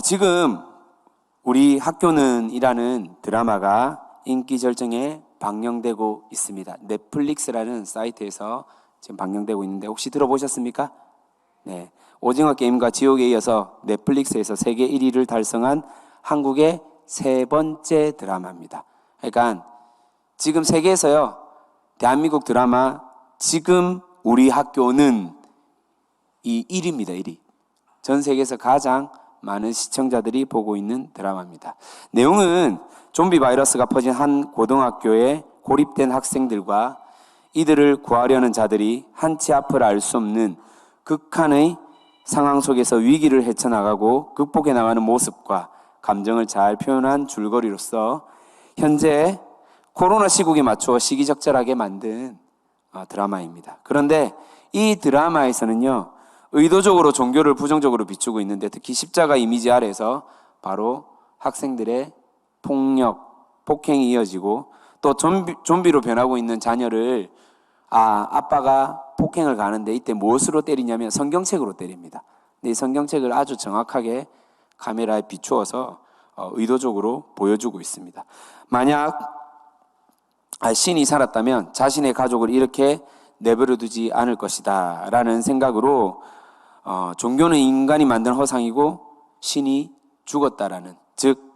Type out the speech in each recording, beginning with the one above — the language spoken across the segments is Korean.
지금 우리 학교는 이라는 드라마가 인기 절정에 방영되고 있습니다. 넷플릭스라는 사이트에서 지금 방영되고 있는데 혹시 들어보셨습니까? 네, 오징어 게임과 지옥에 이어서 넷플릭스에서 세계 1위를 달성한 한국의 세 번째 드라마입니다. 그러니까 지금 세계에서요, 대한민국 드라마 지금 우리 학교는 이 1위입니다. 1위. 전 세계에서 가장 많은 시청자들이 보고 있는 드라마입니다. 내용은 좀비 바이러스가 퍼진 한 고등학교에 고립된 학생들과 이들을 구하려는 자들이 한치 앞을 알 수 없는 극한의 상황 속에서 위기를 헤쳐나가고 극복해 나가는 모습과 감정을 잘 표현한 줄거리로서 현재 코로나 시국에 맞추어 시기적절하게 만든 드라마입니다. 그런데 이 드라마에서는요, 의도적으로 종교를 부정적으로 비추고 있는데 특히 십자가 이미지 아래에서 바로 학생들의 폭력, 폭행이 이어지고 또 좀비로 변하고 있는 자녀를 아빠가 폭행을 가는데 이때 무엇으로 때리냐면 성경책으로 때립니다. 근데 이 성경책을 아주 정확하게 카메라에 비추어서 의도적으로 보여주고 있습니다. 만약 신이 살았다면 자신의 가족을 이렇게 내버려 두지 않을 것이다 라는 생각으로 종교는 인간이 만든 허상이고 신이 죽었다라는, 즉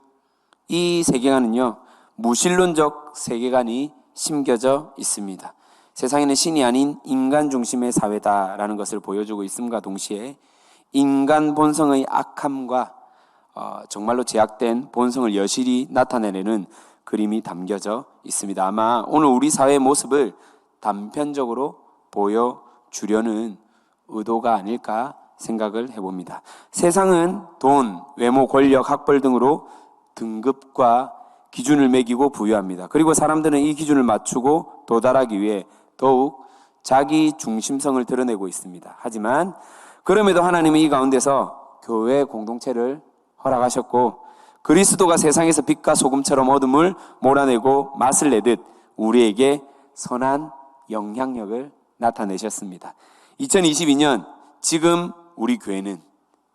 이 세계관은요, 무신론적 세계관이 심겨져 있습니다. 세상에는 신이 아닌 인간 중심의 사회다라는 것을 보여주고 있음과 동시에 인간 본성의 악함과 정말로 제약된 본성을 여실히 나타내는 그림이 담겨져 있습니다. 아마 오늘 우리 사회의 모습을 단편적으로 보여주려는 의도가 아닐까 생각을 해봅니다. 세상은 돈, 외모, 권력, 학벌 등으로 등급과 기준을 매기고 부여합니다. 그리고 사람들은 이 기준을 맞추고 도달하기 위해 더욱 자기 중심성을 드러내고 있습니다. 하지만 그럼에도 하나님은 이 가운데서 교회 공동체를 허락하셨고 그리스도가 세상에서 빛과 소금처럼 어둠을 몰아내고 맛을 내듯 우리에게 선한 영향력을 나타내셨습니다. 2022년 지금 우리 교회는,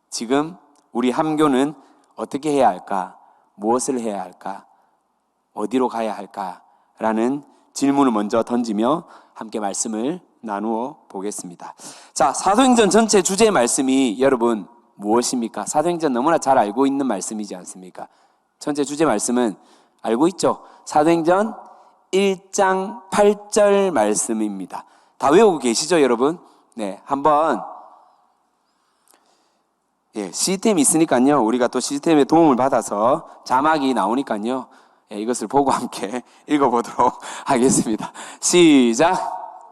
지금 우리 함교는 어떻게 해야 할까? 무엇을 해야 할까? 어디로 가야 할까? 라는 질문을 먼저 던지며 함께 말씀을 나누어 보겠습니다. 자, 사도행전 전체 주제 말씀이 여러분 무엇입니까? 사도행전 너무나 잘 알고 있는 말씀이지 않습니까? 전체 주제 말씀은 알고 있죠? 사도행전 1장 8절 말씀입니다. 다 외우고 계시죠, 여러분? 네, 한번 시스템이 있으니까요, 우리가 또 시스템의 도움을 받아서 자막이 나오니까요, 이것을 보고 함께 읽어보도록 하겠습니다. 시작!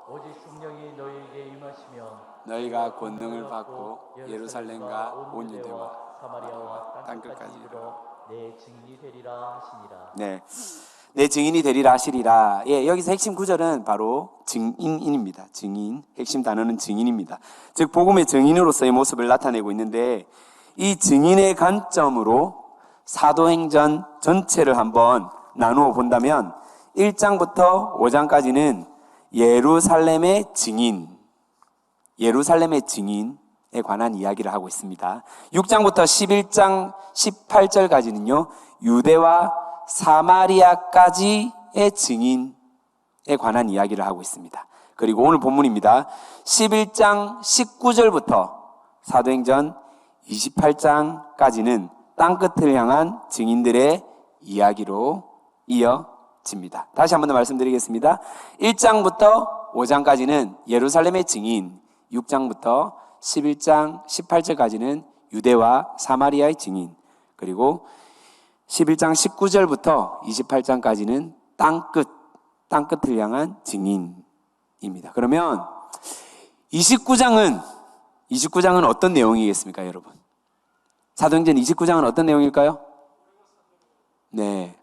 오직 성령이 너희에게 임하시면 너희가 권능을 받고 예루살렘과 온 유대와 사마리아와 땅끝까지 이르러 내 증인이 되리라 하시니라. 네, 내 증인이 되리라 하시리라. 여기서 핵심 구절은 바로 증인입니다. 증인, 핵심 단어는 증인입니다. 즉 복음의 증인으로서의 모습을 나타내고 있는데 이 증인의 관점으로 사도행전 전체를 한번 나누어 본다면 1장부터 5장까지는 예루살렘의 증인에 관한 이야기를 하고 있습니다. 6장부터 11장 18절까지는요, 유대와 사마리아까지의 증인에 관한 이야기를 하고 있습니다. 그리고 오늘 본문입니다. 11장 19절부터 사도행전 28장까지는 땅끝을 향한 증인들의 이야기로 이어집니다. 다시 한 번 더 말씀드리겠습니다. 1장부터 5장까지는 예루살렘의 증인, 6장부터 11장 18절까지는 유대와 사마리아의 증인, 그리고 11장 19절부터 28장까지는 땅끝을 향한 증인입니다. 그러면 29장은 어떤 내용이겠습니까, 여러분? 사도행전 29장은 어떤 내용일까요? 네,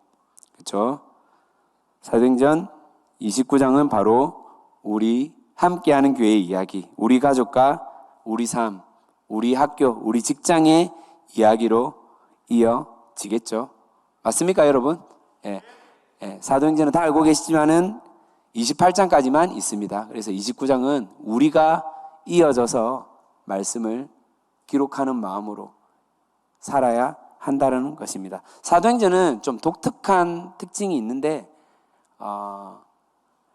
그렇죠. 사도행전 29장은 바로 우리 함께하는 교회의 이야기, 우리 가족과 우리 삶, 우리 학교, 우리 직장의 이야기로 이어지겠죠. 맞습니까, 여러분? 사도행전은 다 알고 계시지만은 28장까지만 있습니다. 그래서 29장은 우리가 이어져서 말씀을 기록하는 마음으로 살아야 한다는 것입니다. 사도행전은 좀 독특한 특징이 있는데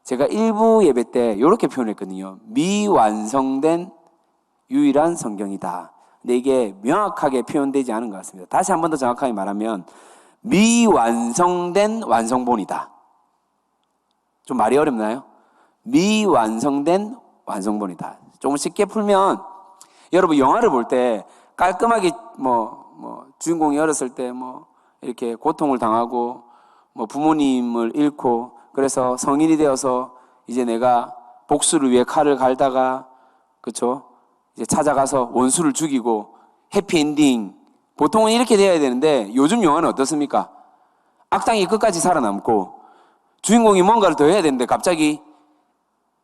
제가 일부 예배 때 이렇게 표현했거든요. 미완성된 유일한 성경이다. 근데 이게 명확하게 표현되지 않은 것 같습니다. 다시 한 번 더 정확하게 말하면 미완성된 완성본이다. 좀 말이 어렵나요? 미완성된 완성본이다. 조금 쉽게 풀면 여러분 영화를 볼 때 깔끔하게 주인공이 어렸을 때 이렇게 고통을 당하고 부모님을 잃고 그래서 성인이 되어서 이제 내가 복수를 위해 칼을 갈다가 그렇죠? 이제 찾아가서 원수를 죽이고 해피엔딩 보통은 이렇게 돼야 되는데 요즘 영화는 어떻습니까? 악당이 끝까지 살아남고 주인공이 뭔가를 더 해야 되는데 갑자기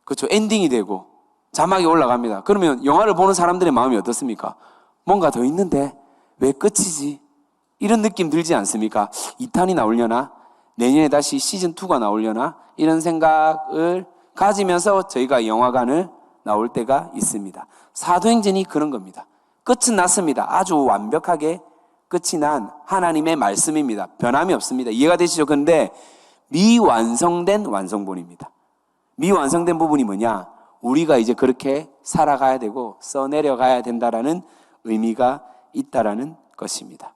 그렇죠? 엔딩이 되고 자막이 올라갑니다. 그러면 영화를 보는 사람들의 마음이 어떻습니까? 뭔가 더 있는데 왜 끝이지? 이런 느낌 들지 않습니까? 2탄이 나오려나? 내년에 다시 시즌2가 나오려나? 이런 생각을 가지면서 저희가 영화관을 나올 때가 있습니다. 사도행전이 그런 겁니다. 끝은 났습니다. 아주 완벽하게 끝이 난 하나님의 말씀입니다. 변함이 없습니다. 이해가 되시죠? 그런데 미완성된 완성본입니다. 미완성된 부분이 뭐냐? 우리가 이제 그렇게 살아가야 되고 써내려가야 된다라는 의미가 있다라는 것입니다.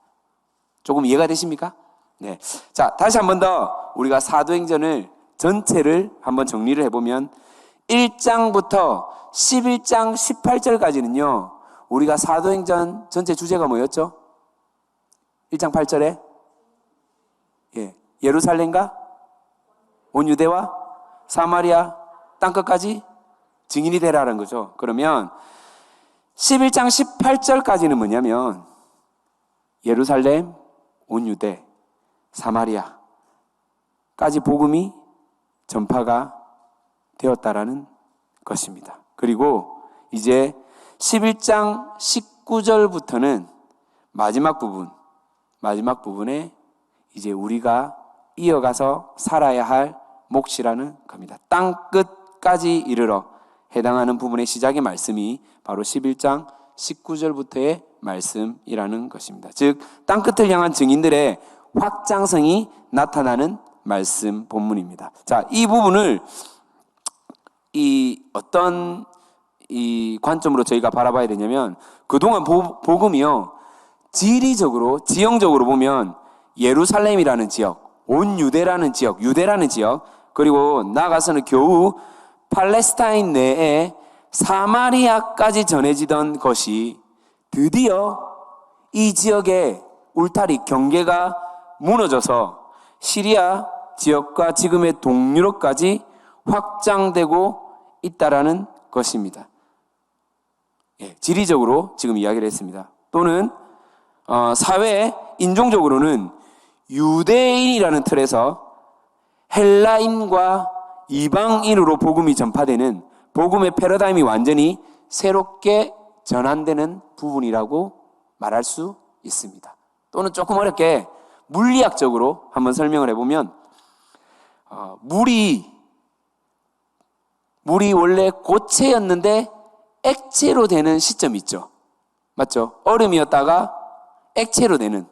조금 이해가 되십니까? 네. 자, 다시 한 번 더 우리가 사도행전을 전체를 한번 정리를 해보면 1장부터 11장 18절까지는요. 우리가 사도행전 전체 주제가 뭐였죠? 1장 8절에 예루살렘과 온 유대와 사마리아 땅끝까지 증인이 되라는 거죠. 그러면 11장 18절까지는 뭐냐면 예루살렘, 온 유대, 사마리아까지 복음이 전파가 되었다라는 것입니다. 그리고 이제 11장 19절부터는 마지막 부분에 이제 우리가 이어가서 살아야 할 몫이라는 겁니다. 땅 끝까지 이르러 해당하는 부분의 시작의 말씀이 바로 11장 19절부터의 말씀이라는 것입니다. 즉 땅끝을 향한 증인들의 확장성이 나타나는 말씀 본문입니다. 자, 이 부분을 어떤 관점으로 저희가 바라봐야 되냐면 그동안 복음이요 지리적으로 지형적으로 보면 예루살렘이라는 지역, 온 유대라는 지역, 그리고 나아가서는 겨우 팔레스타인 내에 사마리아까지 전해지던 것이 드디어 이 지역의 울타리 경계가 무너져서 시리아 지역과 지금의 동유럽까지 확장되고 있다라는 것입니다. 지리적으로 지금 이야기를 했습니다. 또는 사회 인종적으로는 유대인이라는 틀에서 헬라인과 이방인으로 복음이 전파되는 복음의 패러다임이 완전히 새롭게 전환되는 부분이라고 말할 수 있습니다. 또는 조금 어렵게 물리학적으로 한번 설명을 해보면 물이 원래 고체였는데 액체로 되는 시점이 있죠. 맞죠? 얼음이었다가 액체로 되는,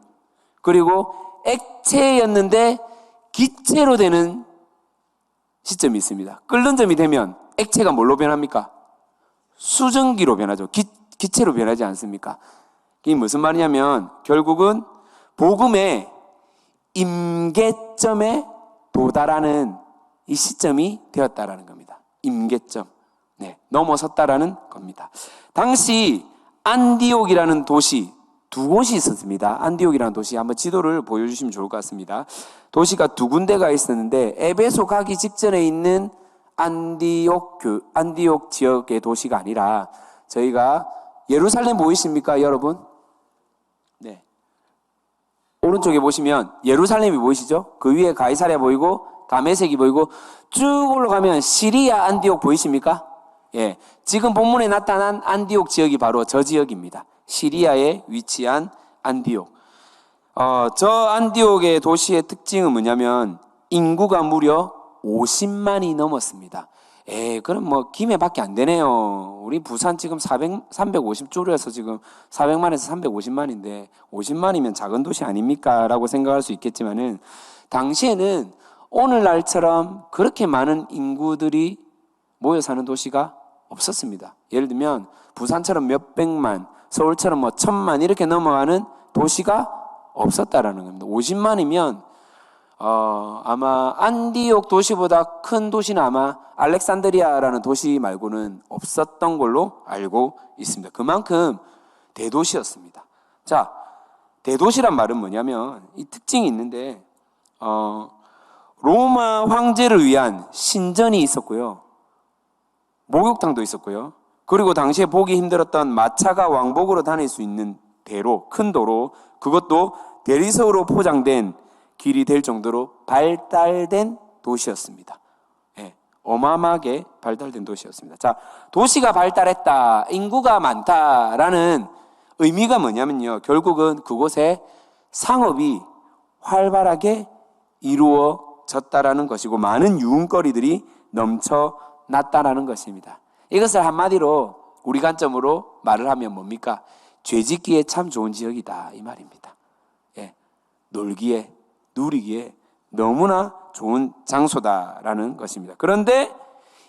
그리고 액체였는데 기체로 되는 시점이 있습니다. 끓는 점이 되면 액체가 뭘로 변합니까? 수증기로 변하죠. 기체로 변하지 않습니까? 이게 무슨 말이냐면 결국은 복음의 임계점에 도달하는 이 시점이 되었다라는 겁니다. 임계점. 넘어섰다라는 겁니다. 당시 안디옥이라는 도시, 두 곳이 있었습니다. 안디옥이라는 도시, 한번 지도를 보여주시면 좋을 것 같습니다. 도시가 두 군데가 있었는데 에베소 가기 직전에 있는 안디옥 지역의 도시가 아니라 저희가 예루살렘 보이십니까, 여러분? 네. 오른쪽에 보시면 예루살렘이 보이시죠? 그 위에 가이사랴 보이고 다메섹이 보이고 쭉 올라가면 시리아 안디옥 보이십니까? 지금 본문에 나타난 안디옥 지역이 바로 저 지역입니다. 시리아에 위치한 안디옥. 저 안디옥의 도시의 특징은 뭐냐면 인구가 무려 50만이 넘었습니다. 그럼 뭐 김해밖에 안 되네요. 우리 부산 지금 350 줄여서 지금 400만에서 350만인데 50만이면 작은 도시 아닙니까? 라고 생각할 수 있겠지만은 당시에는 오늘날처럼 그렇게 많은 인구들이 모여 사는 도시가 없었습니다. 예를 들면 부산처럼 몇백만, 서울처럼 뭐 1000만 이렇게 넘어가는 도시가 없었다라는 겁니다. 50만이면 아마 안디옥 도시보다 큰 도시는 아마 알렉산드리아라는 도시 말고는 없었던 걸로 알고 있습니다. 그만큼 대도시였습니다. 자, 대도시란 말은 뭐냐면 이 특징이 있는데 로마 황제를 위한 신전이 있었고요. 목욕탕도 있었고요. 그리고 당시에 보기 힘들었던 마차가 왕복으로 다닐 수 있는 대로, 큰 도로, 그것도 대리석으로 포장된 길이 될 정도로 발달된 도시였습니다. 어마어마하게 발달된 도시였습니다. 자, 도시가 발달했다, 인구가 많다라는 의미가 뭐냐면요. 결국은 그곳에 상업이 활발하게 이루어졌다라는 것이고 많은 유흥거리들이 넘쳐났다라는 것입니다. 이것을 한마디로 우리 관점으로 말을 하면 뭡니까? 죄짓기에 참 좋은 지역이다 이 말입니다. 놀기에 누리기에 너무나 좋은 장소다라는 것입니다. 그런데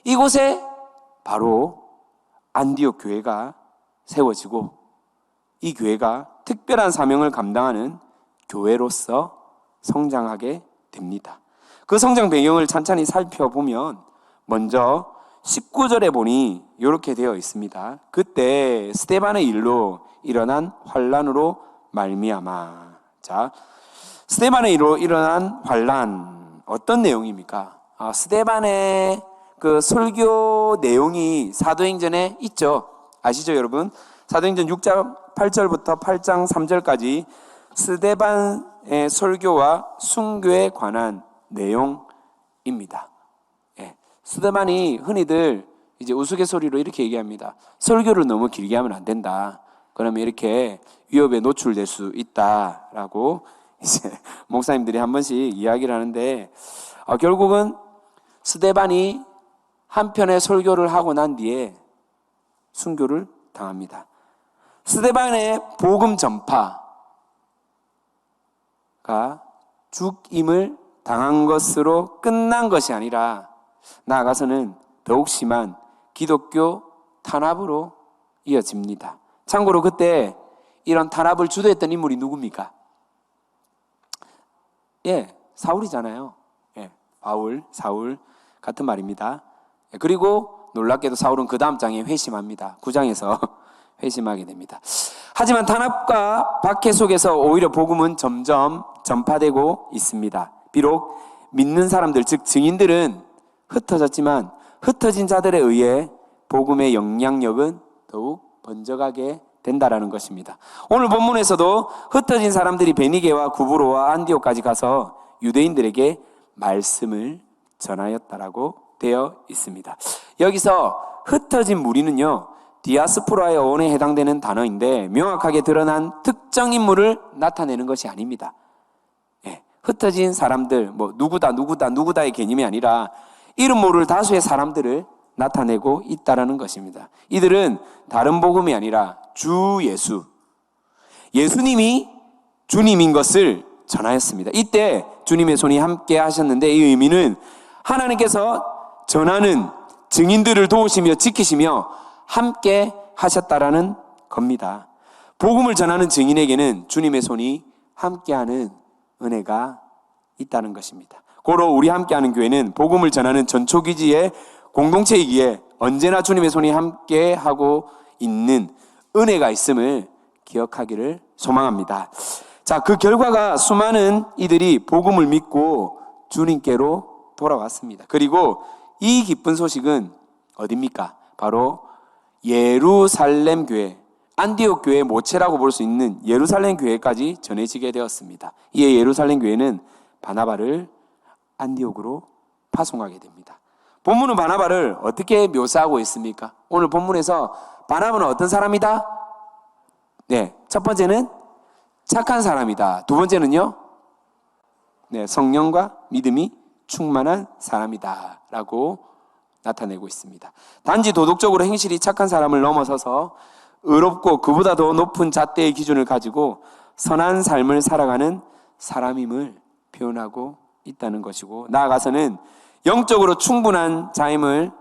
이곳에 바로 안디옥 교회가 세워지고 이 교회가 특별한 사명을 감당하는 교회로서 성장하게 됩니다. 그 성장 배경을 찬찬히 살펴보면 먼저 19절에 보니 이렇게 되어 있습니다. 그때 스데반의 일로 일어난 환란으로 말미암아. 자, 스데반의 일로 일어난 환란 어떤 내용입니까? 스데반의 그 설교 내용이 사도행전에 있죠. 아시죠, 여러분? 사도행전 6장 8절부터 8장 3절까지 스데반의 설교와 순교에 관한 내용입니다. 스데반이 흔히들 이제 우스갯소리로 이렇게 얘기합니다. 설교를 너무 길게 하면 안 된다. 그러면 이렇게 위협에 노출될 수 있다라고 이제 목사님들이 한 번씩 이야기를 하는데 결국은 스데반이 한 편의 설교를 하고 난 뒤에 순교를 당합니다. 스데반의 복음 전파가 죽임을 당한 것으로 끝난 것이 아니라 나아가서는 더욱 심한 기독교 탄압으로 이어집니다. 참고로 그때 이런 탄압을 주도했던 인물이 누굽니까? 사울이잖아요. 사울 같은 말입니다. 그리고 놀랍게도 사울은 그 다음 장에 회심합니다. 9장에서 회심하게 됩니다. 하지만 탄압과 박해 속에서 오히려 복음은 점점 전파되고 있습니다. 비록 믿는 사람들, 즉 증인들은 흩어졌지만 흩어진 자들에 의해 복음의 영향력은 더욱 번져가게 된다라는 것입니다. 오늘 본문에서도 흩어진 사람들이 베니게와 구브로와 안디옥까지 가서 유대인들에게 말씀을 전하였다라고 되어 있습니다. 여기서 흩어진 무리는요, 디아스포라의 어원에 해당되는 단어인데 명확하게 드러난 특정 인물을 나타내는 것이 아닙니다. 흩어진 사람들, 누구다의 개념이 아니라 이름 모를 다수의 사람들을 나타내고 있다라는 것입니다. 이들은 다른 복음이 아니라 주 예수님이 주님인 것을 전하였습니다. 이때 주님의 손이 함께 하셨는데 이 의미는 하나님께서 전하는 증인들을 도우시며 지키시며 함께 하셨다라는 겁니다. 복음을 전하는 증인에게는 주님의 손이 함께하는 은혜가 있다는 것입니다. 고로 우리 함께하는 교회는 복음을 전하는 전초기지의 공동체이기에 언제나 주님의 손이 함께하고 있는 은혜가 있음을 기억하기를 소망합니다. 자, 그 결과가 수많은 이들이 복음을 믿고 주님께로 돌아왔습니다. 그리고 이 기쁜 소식은 어디입니까? 바로 예루살렘 교회, 안디옥 교회의 모체라고 볼 수 있는 예루살렘 교회까지 전해지게 되었습니다. 이에 예루살렘 교회는 바나바를 안디옥으로 파송하게 됩니다. 본문은 바나바를 어떻게 묘사하고 있습니까? 오늘 본문에서 바나바는 어떤 사람이다? 첫 번째는 착한 사람이다. 두 번째는요, 성령과 믿음이 충만한 사람이다 라고 나타내고 있습니다. 단지 도덕적으로 행실이 착한 사람을 넘어서서 의롭고 그보다 더 높은 잣대의 기준을 가지고 선한 삶을 살아가는 사람임을 표현하고 있다는 것이고, 나아가서는 영적으로 충분한 자임을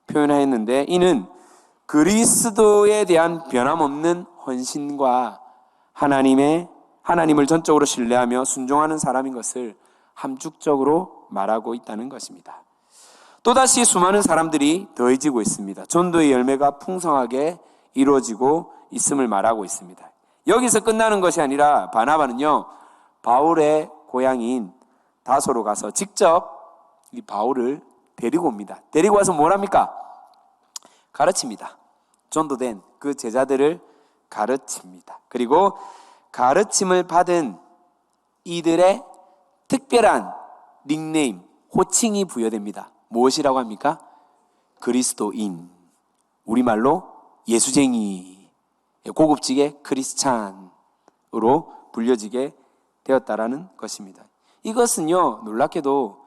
표현하였는데, 이는 그리스도에 대한 변함없는 헌신과 하나님을 전적으로 신뢰하며 순종하는 사람인 것을 함축적으로 말하고 있다는 것입니다. 또다시 수많은 사람들이 더해지고 있습니다. 전도의 열매가 풍성하게 이루어지고 있음을 말하고 있습니다. 여기서 끝나는 것이 아니라 바나바는요, 바울의 고향인 다소로 가서 직접 이 바울을 데리고 옵니다. 데리고 와서 뭘 합니까? 가르칩니다. 전도된 그 제자들을 가르칩니다. 그리고 가르침을 받은 이들의 특별한 닉네임, 호칭이 부여됩니다. 무엇이라고 합니까? 그리스도인, 우리말로 예수쟁이, 고급지게 크리스찬으로 불려지게 되었다라는 것입니다. 이것은요, 놀랍게도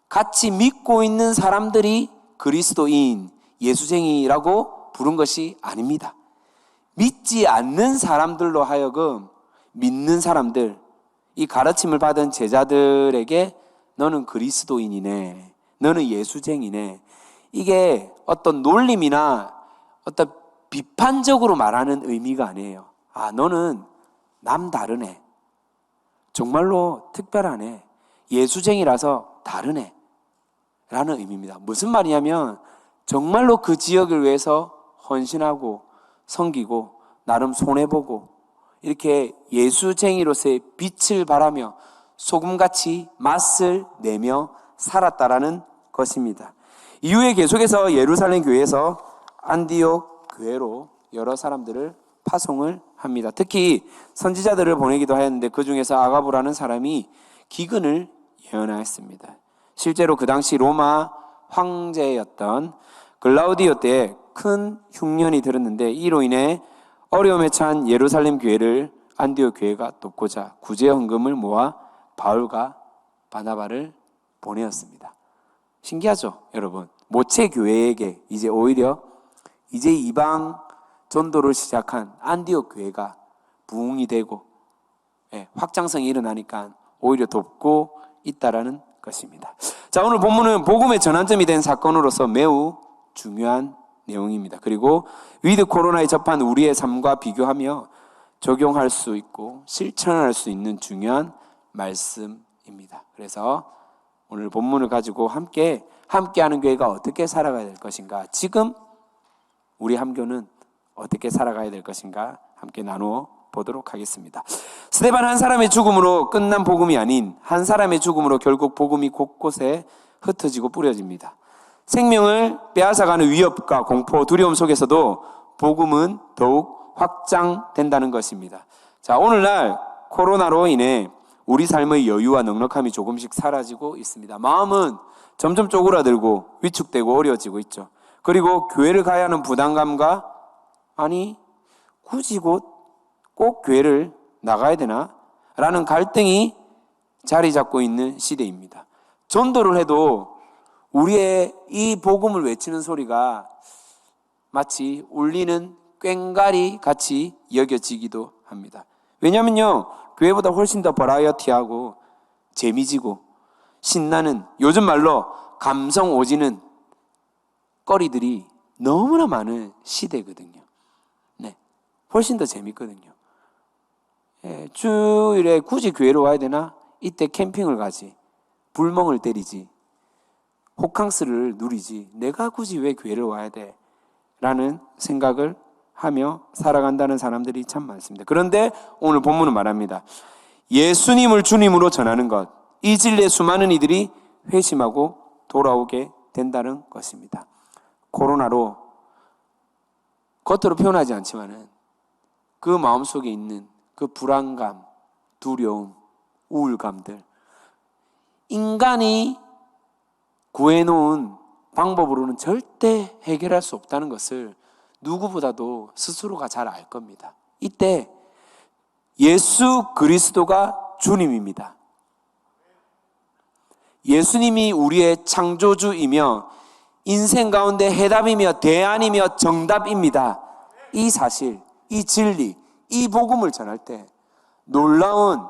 같이 믿고 있는 사람들이 그리스도인, 예수쟁이라고 부른 것이 아닙니다. 믿지 않는 사람들로 하여금 믿는 사람들, 이 가르침을 받은 제자들에게 너는 그리스도인이네, 너는 예수쟁이네, 이게 어떤 놀림이나 어떤 비판적으로 말하는 의미가 아니에요. 아, 너는 남다르네, 정말로 특별하네, 예수쟁이라서 다르네 라는 의미입니다. 무슨 말이냐면 정말로 그 지역을 위해서 헌신하고 섬기고 나름 손해보고 이렇게 예수쟁이로서의 빛을 발하며 소금같이 맛을 내며 살았다라는 것입니다. 이후에 계속해서 예루살렘 교회에서 안디옥 교회로 여러 사람들을 파송을 합니다. 특히 선지자들을 보내기도 하였는데 그 중에서 아가보라는 사람이 기근을 예언하였습니다. 실제로 그 당시 로마 황제였던 글라우디오 때 큰 흉년이 들었는데, 이로 인해 어려움에 처한 예루살렘 교회를 안디옥 교회가 돕고자 구제 헌금을 모아 바울과 바나바를 보내었습니다. 신기하죠, 여러분? 모체 교회에게 이제 이방 전도를 시작한 안디옥 교회가 부흥이 되고 확장성이 일어나니까 오히려 돕고 있다라는 것입니다. 자, 오늘 본문은 복음의 전환점이 된 사건으로서 매우 중요한 내용입니다. 그리고 위드 코로나에 접한 우리의 삶과 비교하며 적용할 수 있고 실천할 수 있는 중요한 말씀입니다. 그래서 오늘 본문을 가지고 함께하는 교회가 어떻게 살아가야 될 것인가, 지금 우리 함교는 어떻게 살아가야 될 것인가 함께 나누어 보도록 하겠습니다. 스데반 한 사람의 죽음으로 끝난 복음이 아닌 한 사람의 죽음으로 결국 복음이 곳곳에 흩어지고 뿌려집니다. 생명을 빼앗아가는 위협과 공포, 두려움 속에서도 복음은 더욱 확장된다는 것입니다. 자, 오늘날 코로나로 인해 우리 삶의 여유와 넉넉함이 조금씩 사라지고 있습니다. 마음은 점점 쪼그라들고 위축되고 어려워지고 있죠. 그리고 교회를 가야 하는 부담감과 굳이 꼭 교회를 나가야 되나? 라는 갈등이 자리 잡고 있는 시대입니다. 전도를 해도 우리의 이 복음을 외치는 소리가 마치 울리는 꽹과리 같이 여겨지기도 합니다. 왜냐면요, 교회보다 훨씬 더 버라이어티하고 재미지고 신나는, 요즘 말로 감성 오지는 거리들이 너무나 많은 시대거든요. 훨씬 더 재밌거든요. 주일에 굳이 교회로 와야 되나? 이때 캠핑을 가지, 불멍을 때리지, 호캉스를 누리지, 내가 굳이 왜 교회를 와야 돼? 라는 생각을 하며 살아간다는 사람들이 참 많습니다. 그런데 오늘 본문은 말합니다. 예수님을 주님으로 전하는 것, 이 진리에 수많은 이들이 회심하고 돌아오게 된다는 것입니다. 코로나로 겉으로 표현하지 않지만은 그 마음속에 있는 그 불안감, 두려움, 우울감들, 인간이 구해놓은 방법으로는 절대 해결할 수 없다는 것을 누구보다도 스스로가 잘 알 겁니다. 이때 예수 그리스도가 주님입니다. 예수님이 우리의 창조주이며 인생 가운데 해답이며 대안이며 정답입니다. 이 사실, 이 진리, 이 복음을 전할 때 놀라운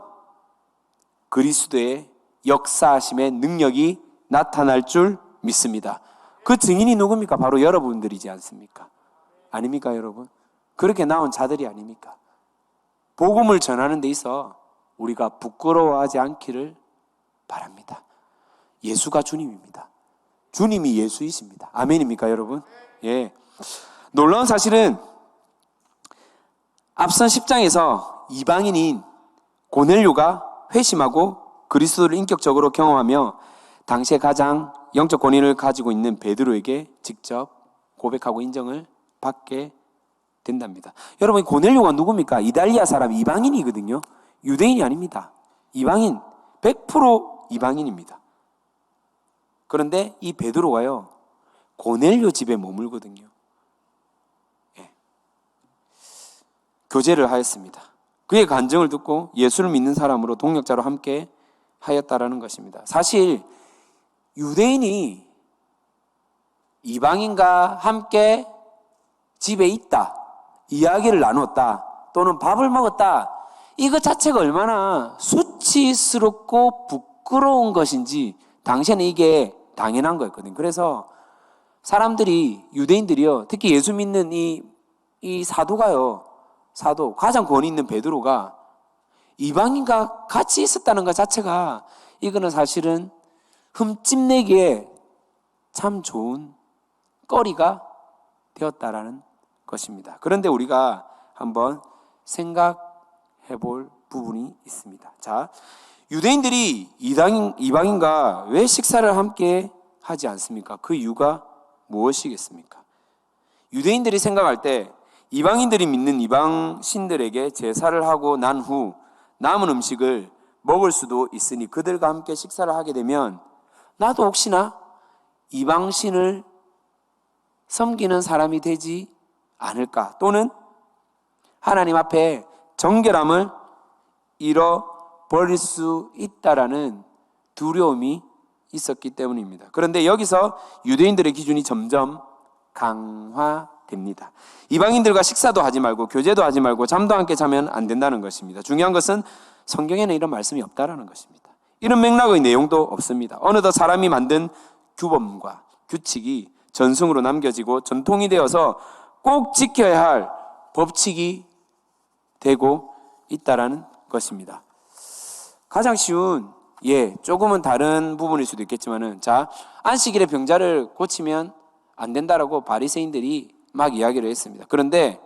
그리스도의 역사하심의 능력이 나타날 줄 믿습니다. 그 증인이 누굽니까? 바로 여러분들이지 않습니까? 아닙니까, 여러분? 그렇게 나온 자들이 아닙니까? 복음을 전하는 데 있어 우리가 부끄러워하지 않기를 바랍니다. 예수가 주님입니다. 주님이 예수이십니다. 아멘입니까, 여러분? 예. 놀라운 사실은 앞선 10장에서 이방인인 고넬료가 회심하고 그리스도를 인격적으로 경험하며 당시에 가장 영적 권위를 가지고 있는 베드로에게 직접 고백하고 인정을 받게 된답니다. 여러분, 고넬료가 누굽니까? 이달리아 사람 이방인이거든요. 유대인이 아닙니다. 이방인, 100% 이방인입니다. 그런데 이 베드로가요, 고넬료 집에 머물거든요. 예. 교제를 하였습니다. 그의 간증을 듣고 예수를 믿는 사람으로 동역자로 함께 하였다라는 것입니다. 사실 유대인이 이방인과 함께 집에 있다, 이야기를 나눴다, 또는 밥을 먹었다, 이것 자체가 얼마나 수치스럽고 부끄러운 것인지 당시에는 이게 당연한 거였거든요. 그래서 사람들이, 유대인들이요, 특히 예수 믿는 이 사도가요, 사도, 가장 권위 있는 베드로가 이방인과 같이 있었다는 것 자체가 이거는 사실은 흠집내기에 참 좋은 거리가 되었다라는 것입니다. 그런데 우리가 한번 생각해 볼 부분이 있습니다. 자, 유대인들이 이방인과 왜 식사를 함께 하지 않습니까? 그 이유가 무엇이겠습니까? 유대인들이 생각할 때 이방인들이 믿는 이방 신들에게 제사를 하고 난 후 남은 음식을 먹을 수도 있으니 그들과 함께 식사를 하게 되면 나도 혹시나 이방 신을 섬기는 사람이 되지 않을까, 또는 하나님 앞에 정결함을 잃어버릴 수 있다라는 두려움이 있었기 때문입니다. 그런데 여기서 유대인들의 기준이 점점 강화됩니다. 이방인들과 식사도 하지 말고 교제도 하지 말고 잠도 함께 자면 안 된다는 것입니다. 중요한 것은 성경에는 이런 말씀이 없다라는 것입니다. 이런 맥락의 내용도 없습니다. 어느덧 사람이 만든 규범과 규칙이 전승으로 남겨지고 전통이 되어서 꼭 지켜야 할 법칙이 되고 있다라는 것입니다. 가장 쉬운, 조금은 다른 부분일 수도 있겠지만은, 자, 안식일에 병자를 고치면 안 된다라고 바리새인들이 막 이야기를 했습니다. 그런데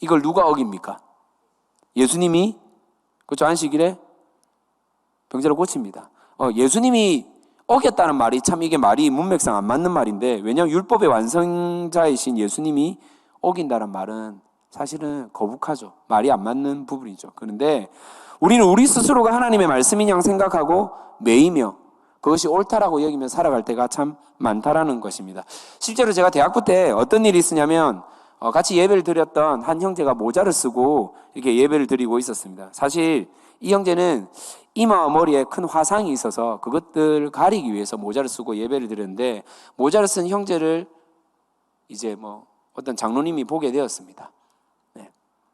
이걸 누가 어깁니까? 예수님이, 그렇죠, 안식일에 병자를 고칩니다. 예수님이 어겼다는 말이 참 이게 말이 문맥상 안 맞는 말인데, 왜냐하면 율법의 완성자이신 예수님이 어긴다는 말은 사실은 거북하죠. 말이 안 맞는 부분이죠. 그런데 우리는 우리 스스로가 하나님의 말씀인 양 생각하고 매이며 그것이 옳다라고 여기며 살아갈 때가 참 많다라는 것입니다. 실제로 제가 대학부 때 어떤 일이 있었냐면, 같이 예배를 드렸던 한 형제가 모자를 쓰고 이렇게 예배를 드리고 있었습니다. 사실 이 형제는 이마와 머리에 큰 화상이 있어서 그것들을 가리기 위해서 모자를 쓰고 예배를 드렸는데, 모자를 쓴 형제를 이제 어떤 장로님이 보게 되었습니다. 네.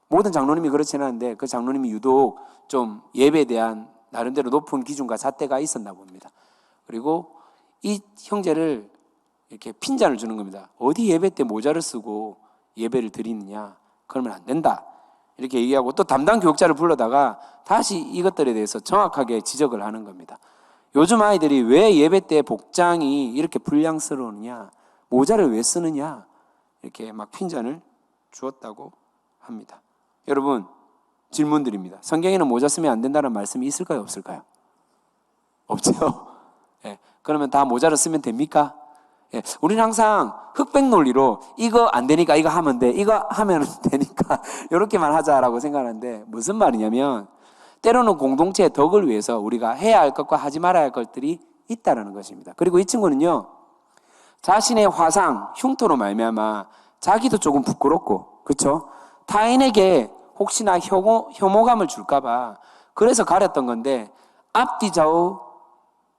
모든 장로님이 그렇지는 않은데 그 장로님이 유독 좀 예배에 대한 나름대로 높은 기준과 잣대가 있었나 봅니다. 그리고 이 형제를 이렇게 핀잔을 주는 겁니다. 어디 예배 때 모자를 쓰고 예배를 드리느냐, 그러면 안 된다, 이렇게 얘기하고, 또 담당 교육자를 불러다가 다시 이것들에 대해서 정확하게 지적을 하는 겁니다. 요즘 아이들이 왜 예배 때 복장이 이렇게 불량스러우느냐, 모자를 왜 쓰느냐, 이렇게 막 핀잔을 주었다고 합니다. 여러분, 질문드립니다. 성경에는 모자 쓰면 안 된다는 말씀이 있을까요, 없을까요? 없죠. 그러면 다 모자를 쓰면 됩니까? 우리는 항상 흑백 논리로 이거 안 되니까 이거 하면 돼, 이거 하면 되니까 이렇게만 하자라고 생각하는데, 무슨 말이냐면 때로는 공동체의 덕을 위해서 우리가 해야 할 것과 하지 말아야 할 것들이 있다는 것입니다. 그리고 이 친구는요, 자신의 화상, 흉터로 말미암아 자기도 조금 부끄럽고, 그렇죠? 타인에게 혹시나 혐오감을 줄까봐 그래서 가렸던 건데, 앞뒤 좌우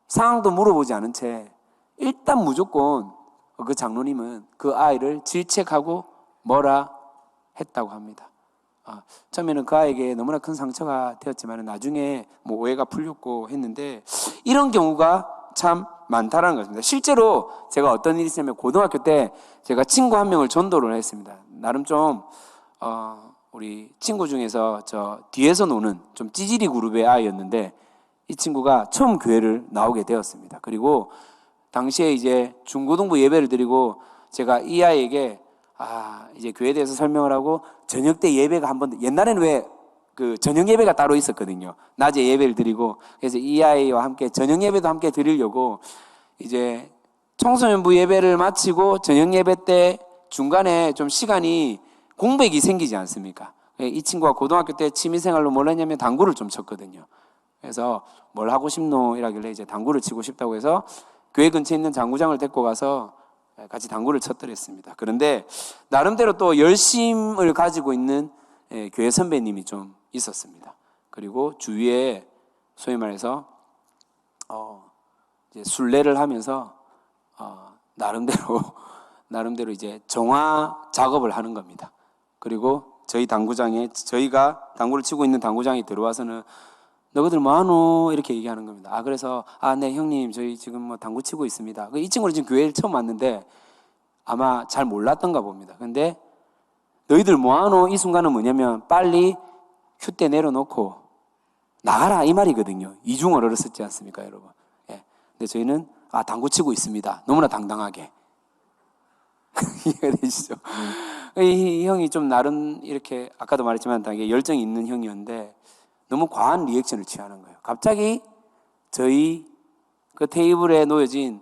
상황도 물어보지 않은 채 일단 무조건 그 장로님은 그 아이를 질책하고 뭐라 했다고 합니다. 처음에는 그 아이에게 너무나 큰 상처가 되었지만 나중에 뭐 오해가 풀렸고 했는데 이런 경우가 참 많다라는 것입니다. 실제로 제가 어떤 일이 있었냐면 고등학교 때 제가 친구 한 명을 전도를 했습니다. 나름 좀 우리 친구 중에서 저 뒤에서 노는 좀 찌질이 그룹의 아이였는데 이 친구가 처음 교회를 나오게 되었습니다. 그리고 당시에 이제 중고등부 예배를 드리고 제가 이 아이에게 이제 교회에 대해서 설명을 하고 저녁 때 예배가 한 번, 옛날에는 왜 그 저녁 예배가 따로 있었거든요. 낮에 예배를 드리고 그래서 이 아이와 함께 저녁 예배도 함께 드리려고 이제 청소년부 예배를 마치고 저녁 예배 때 중간에 좀 시간이 공백이 생기지 않습니까? 이 친구가 고등학교 때 취미생활로 뭘 했냐면 당구를 좀 쳤거든요. 그래서 뭘 하고 싶노? 이라길래 이제 당구를 치고 싶다고 해서 교회 근처에 있는 당구장을 데리고 가서 같이 당구를 쳤더랬습니다. 그런데 나름대로 또 열심을 가지고 있는 교회 선배님이 좀 있었습니다. 그리고 주위에 소위 말해서 이제 순례를 하면서 나름대로 이제 정화 작업을 하는 겁니다. 그리고 저희 당구장에 저희가 당구를 치고 있는 당구장에 들어와서는 너희들 뭐하노? 이렇게 얘기하는 겁니다. 그래서 네 형님 저희 지금 뭐 당구 치고 있습니다. 이 친구는 지금 교회를 처음 왔는데 아마 잘 몰랐던가 봅니다. 근데 너희들 뭐하노? 이 순간은 뭐냐면 빨리 큐대 내려놓고 나가라 이 말이거든요. 이중어를 썼지 않습니까 여러분? 근데 저희는 당구 치고 있습니다. 너무나 당당하게. 이해가 되시죠? 이 형이 좀 나름 이렇게 아까도 말했지만 되게 열정이 있는 형이었는데 너무 과한 리액션을 취하는 거예요. 갑자기 저희 그 테이블에 놓여진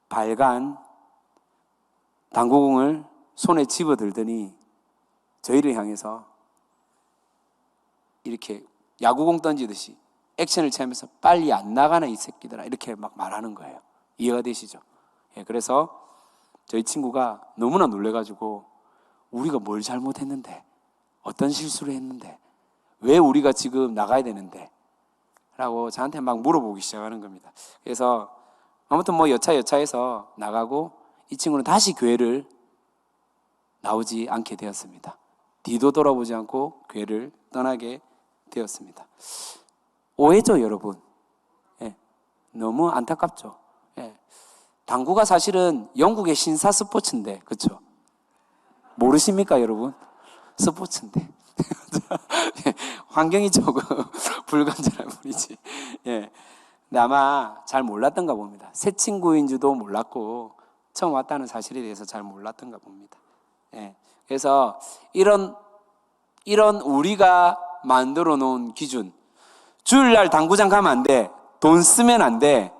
발간 당구공을 손에 집어들더니 저희를 향해서 이렇게 야구공 던지듯이 액션을 취하면서 빨리 안 나가나 이 새끼들아 이렇게 막 말하는 거예요. 이해가 되시죠? 그래서 저희 친구가 너무나 놀래가지고 우리가 뭘 잘못했는데 어떤 실수를 했는데 왜 우리가 지금 나가야 되는데 라고 저한테 막 물어보기 시작하는 겁니다. 그래서 아무튼 뭐 여차여차해서 나가고 이 친구는 다시 교회를 나오지 않게 되었습니다. 뒤도 돌아보지 않고 교회를 떠나게 되었습니다. 오해죠 여러분. 너무 안타깝죠. 당구가 사실은 영국의 신사 스포츠인데 그렇죠? 모르십니까 여러분? 스포츠인데 환경이 조금 불건전한 뿐이지. 근데 아마 잘 몰랐던가 봅니다. 새 친구인 줄도 몰랐고 처음 왔다는 사실에 대해서 잘 몰랐던가 봅니다. 그래서 이런 우리가 만들어 놓은 기준, 주일날 당구장 가면 안 돼, 돈 쓰면 안 돼,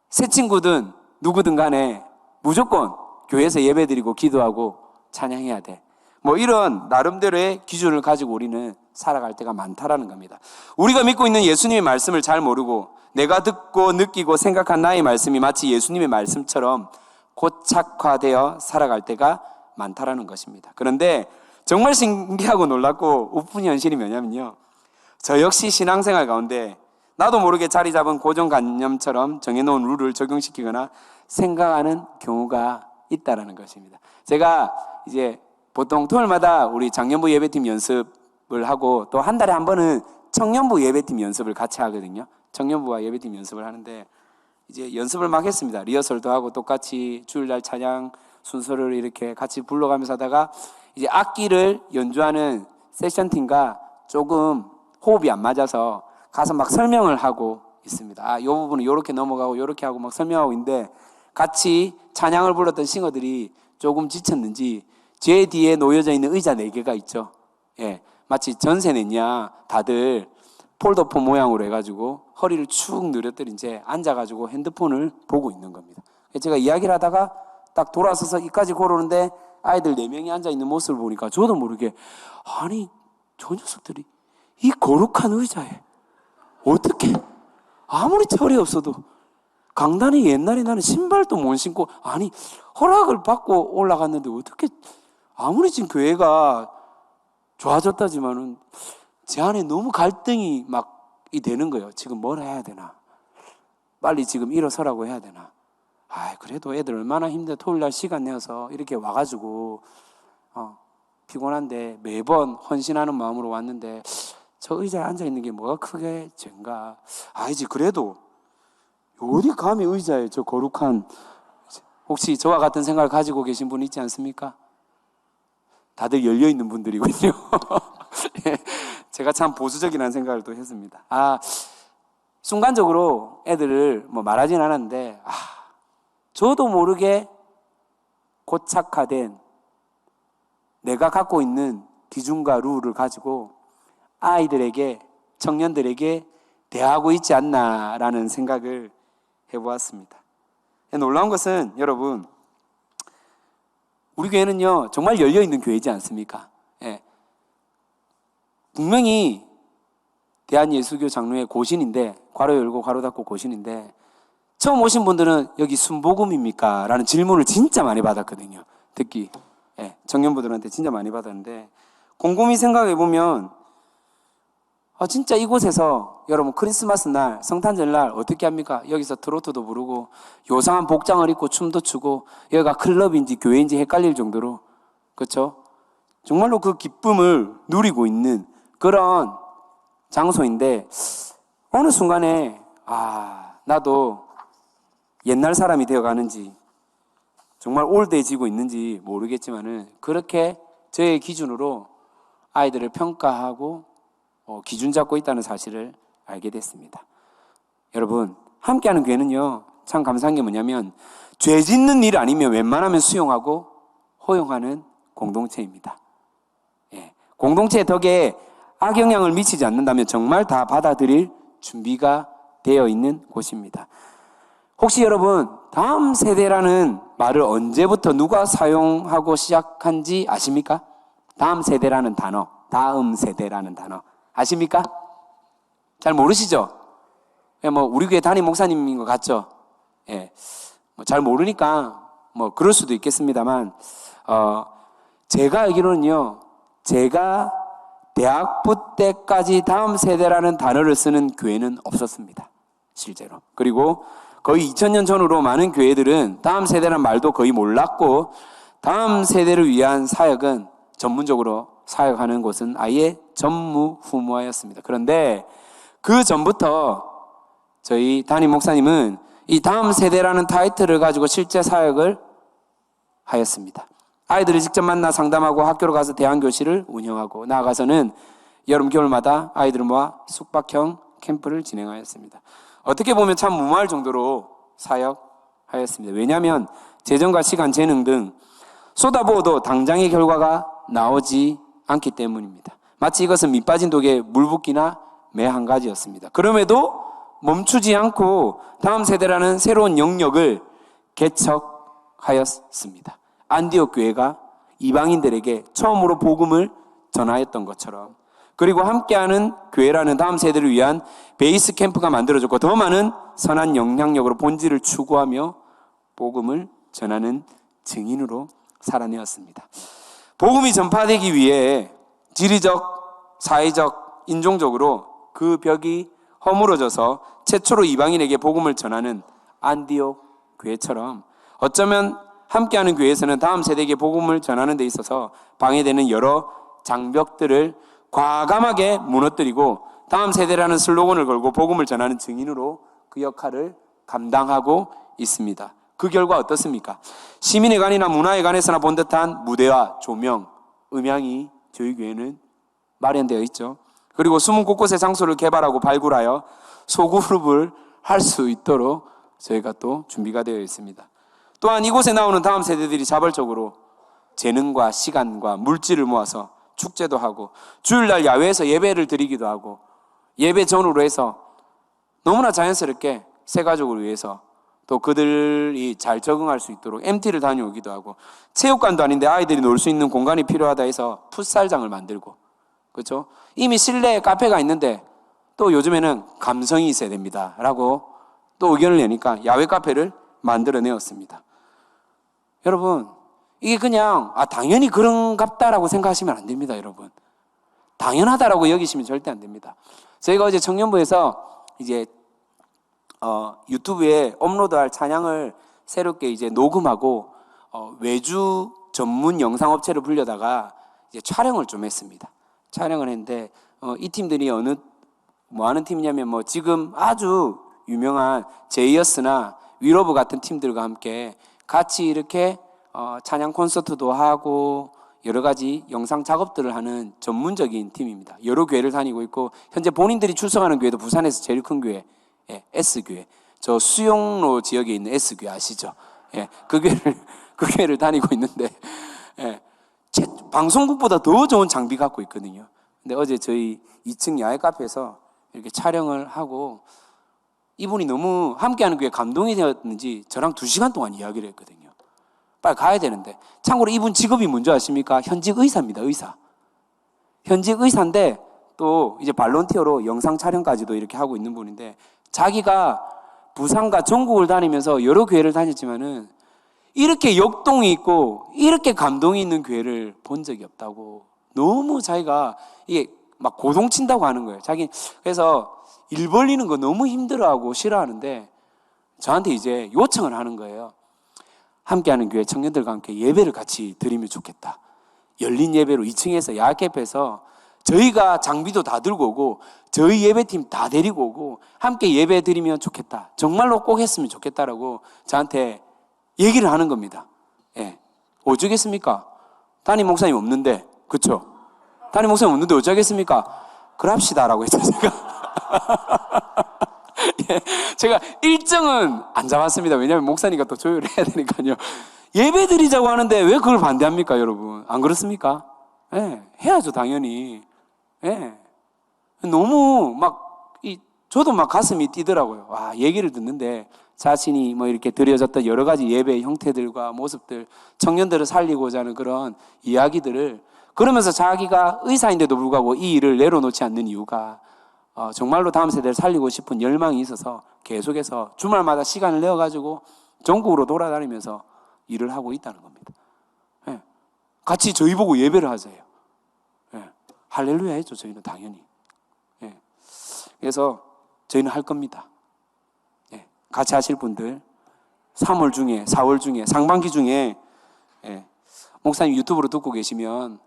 새 친구든 누구든 간에 무조건 교회에서 예배드리고 기도하고 찬양해야 돼. 뭐 이런 나름대로의 기준을 가지고 우리는 살아갈 때가 많다라는 겁니다. 우리가 믿고 있는 예수님의 말씀을 잘 모르고 내가 듣고 느끼고 생각한 나의 말씀이 마치 예수님의 말씀처럼 고착화되어 살아갈 때가 많다라는 것입니다. 그런데 정말 신기하고 놀랍고 우픈 현실이 뭐냐면요, 저 역시 신앙생활 가운데 나도 모르게 자리 잡은 고정관념처럼 정해놓은 룰을 적용시키거나 생각하는 경우가 있다라는 것입니다. 제가 이제 보통 토요일마다 우리 장년부 예배팀 연습을 하고 또 한 달에 한 번은 청년부 예배팀 연습을 같이 하거든요. 청년부와 예배팀 연습을 하는데 이제 연습을 막 했습니다. 리허설도 하고 똑같이 주일날 찬양 순서를 이렇게 같이 불러가면서 하다가 이제 악기를 연주하는 세션팀과 조금 호흡이 안 맞아서 가서 막 설명을 하고 있습니다. 이 부분은 이렇게 넘어가고 이렇게 하고 막 설명하고 있는데 같이 찬양을 불렀던 싱어들이 조금 지쳤는지 제 뒤에 놓여져 있는 의자 4개가 있죠. 마치 전세 냈냐 다들 폴더폰 모양으로 해가지고 허리를 축 늘어뜨린 채 앉아가지고 핸드폰을 보고 있는 겁니다. 제가 이야기를 하다가 딱 돌아서서 이까지 걸어오는데 아이들 4명이 앉아있는 모습을 보니까 저도 모르게 아니 저 녀석들이 이 거룩한 의자에 어떻게 아무리 철이 없어도 강단에 옛날에 나는 신발도 못 신고 아니 허락을 받고 올라갔는데 어떻게 아무리 지금 교회가 좋아졌다지만은 제 안에 너무 갈등이 막 되는 거예요. 지금 뭘 해야 되나? 빨리 지금 일어서라고 해야 되나? 그래도 애들 얼마나 힘들어. 토요일 날 시간 내어서 이렇게 와가지고 피곤한데 매번 헌신하는 마음으로 왔는데 저 의자에 앉아있는 게 뭐가 크게 죄인가. 아니지, 그래도 어디 감히 의자에 저 거룩한, 혹시 저와 같은 생각을 가지고 계신 분 있지 않습니까? 다들 열려있는 분들이군요. 제가 참 보수적이라는 생각을 또 했습니다. 순간적으로 애들을 말하진 않았는데 저도 모르게 고착화된 내가 갖고 있는 기준과 룰을 가지고 아이들에게, 청년들에게 대하고 있지 않나라는 생각을 해보았습니다. 놀라운 것은 여러분, 우리 교회는요 정말 열려있는 교회이지 않습니까? 분명히 대한예수교 장로의 고신인데, 괄호 열고 괄호 닫고 고신인데, 처음 오신 분들은 여기 순복음입니까? 라는 질문을 진짜 많이 받았거든요. 특히 청년분들한테 진짜 많이 받았는데, 곰곰이 생각해보면 진짜 이곳에서 여러분 크리스마스 날, 성탄절 날 어떻게 합니까? 여기서 트로트도 부르고 요상한 복장을 입고 춤도 추고 여기가 클럽인지 교회인지 헷갈릴 정도로, 그렇죠? 정말로 그 기쁨을 누리고 있는 그런 장소인데, 어느 순간에 나도 옛날 사람이 되어가는지 정말 올드해지고 있는지 모르겠지만은 그렇게 저의 기준으로 아이들을 평가하고 기준 잡고 있다는 사실을 알게 됐습니다. 여러분, 함께하는 교회는요 참 감사한 게 뭐냐면 죄 짓는 일 아니면 웬만하면 수용하고 허용하는 공동체입니다. 공동체의 덕에 악영향을 미치지 않는다면 정말 다 받아들일 준비가 되어 있는 곳입니다. 혹시 여러분 다음 세대라는 말을 언제부터 누가 사용하고 시작한지 아십니까? 다음 세대라는 단어, 다음 세대라는 단어 아십니까? 잘 모르시죠? 우리 교회 담임 목사님인 것 같죠? 잘 모르니까 그럴 수도 있겠습니다만, 제가 알기로는요, 제가 대학부 때까지 다음 세대라는 단어를 쓰는 교회는 없었습니다. 실제로. 그리고 거의 2000년 전으로 많은 교회들은 다음 세대라는 말도 거의 몰랐고, 다음 세대를 위한 사역은 전문적으로 사역하는 곳은 아예 전무후무하였습니다. 그런데 그 전부터 저희 담임 목사님은 이 다음 세대라는 타이틀을 가지고 실제 사역을 하였습니다. 아이들을 직접 만나 상담하고 학교로 가서 대안교실을 운영하고, 나아가서는 여름 겨울마다 아이들을 모아 숙박형 캠프를 진행하였습니다. 어떻게 보면 참 무모할 정도로 사역하였습니다. 왜냐하면 재정과 시간, 재능 등 쏟아부어도 당장의 결과가 나오지 않기 때문입니다. 마치 이것은 밑 빠진 독에 물 붓기나 매 한 가지였습니다. 그럼에도 멈추지 않고 다음 세대라는 새로운 영역을 개척하였습니다. 안디옥 교회가 이방인들에게 처음으로 복음을 전하였던 것처럼, 그리고 함께하는 교회라는 다음 세대를 위한 베이스 캠프가 만들어졌고, 더 많은 선한 영향력으로 본질을 추구하며 복음을 전하는 증인으로 살아내었습니다. 복음이 전파되기 위해 지리적, 사회적, 인종적으로 그 벽이 허물어져서 최초로 이방인에게 복음을 전하는 안디옥 교회처럼, 어쩌면 함께하는 교회에서는 다음 세대에게 복음을 전하는 데 있어서 방해되는 여러 장벽들을 과감하게 무너뜨리고 다음 세대라는 슬로건을 걸고 복음을 전하는 증인으로 그 역할을 감당하고 있습니다. 그 결과 어떻습니까? 시민회관이나 문화회관에서나 본 듯한 무대와 조명, 음향이 저희 교회는 마련되어 있죠. 그리고 숨은 곳곳의 장소를 개발하고 발굴하여 소그룹을 할 수 있도록 저희가 또 준비가 되어 있습니다. 또한 이곳에 나오는 다음 세대들이 자발적으로 재능과 시간과 물질을 모아서 축제도 하고 주일날 야외에서 예배를 드리기도 하고, 예배 전후로 해서 너무나 자연스럽게 새 가족을 위해서 또 그들이 잘 적응할 수 있도록 MT를 다녀오기도 하고, 체육관도 아닌데 아이들이 놀 수 있는 공간이 필요하다 해서 풋살장을 만들고, 그렇죠? 이미 실내에 카페가 있는데 또 요즘에는 감성이 있어야 됩니다 라고 또 의견을 내니까 야외 카페를 만들어내었습니다. 여러분, 이게 그냥 당연히 그런갑다라고 생각하시면 안 됩니다. 여러분, 당연하다라고 여기시면 절대 안 됩니다. 저희가 어제 청년부에서 이제 유튜브에 업로드할 찬양을 새롭게 이제 녹음하고 외주 전문 영상업체를 불려다가 이제 촬영을 좀 했습니다. 촬영을 했는데 이 팀들이 뭐 하는 팀이냐면 뭐 지금 아주 유명한 제이어스나 위러브 같은 팀들과 함께 같이 이렇게 찬양 콘서트도 하고 여러 가지 영상 작업들을 하는 전문적인 팀입니다. 여러 교회를 다니고 있고 현재 본인들이 출석하는 교회도 부산에서 제일 큰 교회, S교회. 저 수용로 지역에 있는 S교회 아시죠? 그 교회를 다니고 있는데 방송국보다 더 좋은 장비 갖고 있거든요. 근데 어제 저희 2층 야외 카페에서 이렇게 촬영을 하고 이분이 너무 함께하는 교회에 감동이 되었는지 저랑 2시간 동안 이야기를 했거든요. 빨리 가야 되는데. 참고로 이분 직업이 뭔지 아십니까? 현직 의사입니다. 의사. 현직 의사인데 또 이제 발론티어로 영상 촬영까지도 이렇게 하고 있는 분인데 자기가 부산과 전국을 다니면서 여러 교회를 다녔지만은 이렇게 역동이 있고 이렇게 감동이 있는 교회를 본 적이 없다고 너무 자기가 이게 막 고동친다고 하는 거예요. 그래서 일 벌리는 거 너무 힘들어하고 싫어하는데 저한테 이제 요청을 하는 거예요. 함께하는 교회 청년들과 함께 예배를 같이 드리면 좋겠다. 열린 예배로 2층에서 야외카페에서 저희가 장비도 다 들고 오고 저희 예배팀 다 데리고 오고 함께 예배 드리면 좋겠다. 정말로 꼭 했으면 좋겠다라고 저한테 얘기를 하는 겁니다. 어쩌겠습니까? 담임 목사님 없는데, 그쵸? 담임 목사님 없는데 어쩌겠습니까? 그럽시다라고 했죠, 제가 일정은 안 잡았습니다. 왜냐하면 목사니까 또 조율을 해야 되니까요. 예배 드리자고 하는데 왜 그걸 반대합니까, 여러분? 안 그렇습니까? 해야죠, 당연히. 너무 저도 가슴이 뛰더라고요. 와, 얘기를 듣는데 자신이 뭐 이렇게 드려졌던 여러 가지 예배의 형태들과 모습들, 청년들을 살리고자 하는 그런 이야기들을 그러면서 자기가 의사인데도 불구하고 이 일을 내려놓지 않는 이유가 정말로 다음 세대를 살리고 싶은 열망이 있어서 계속해서 주말마다 시간을 내어가지고 전국으로 돌아다니면서 일을 하고 있다는 겁니다. 같이 저희 보고 예배를 하세요. 할렐루야 했죠, 저희는 당연히. 그래서 저희는 할 겁니다. 같이 하실 분들 3월 중에 4월 중에 상반기 중에 목사님 유튜브로 듣고 계시면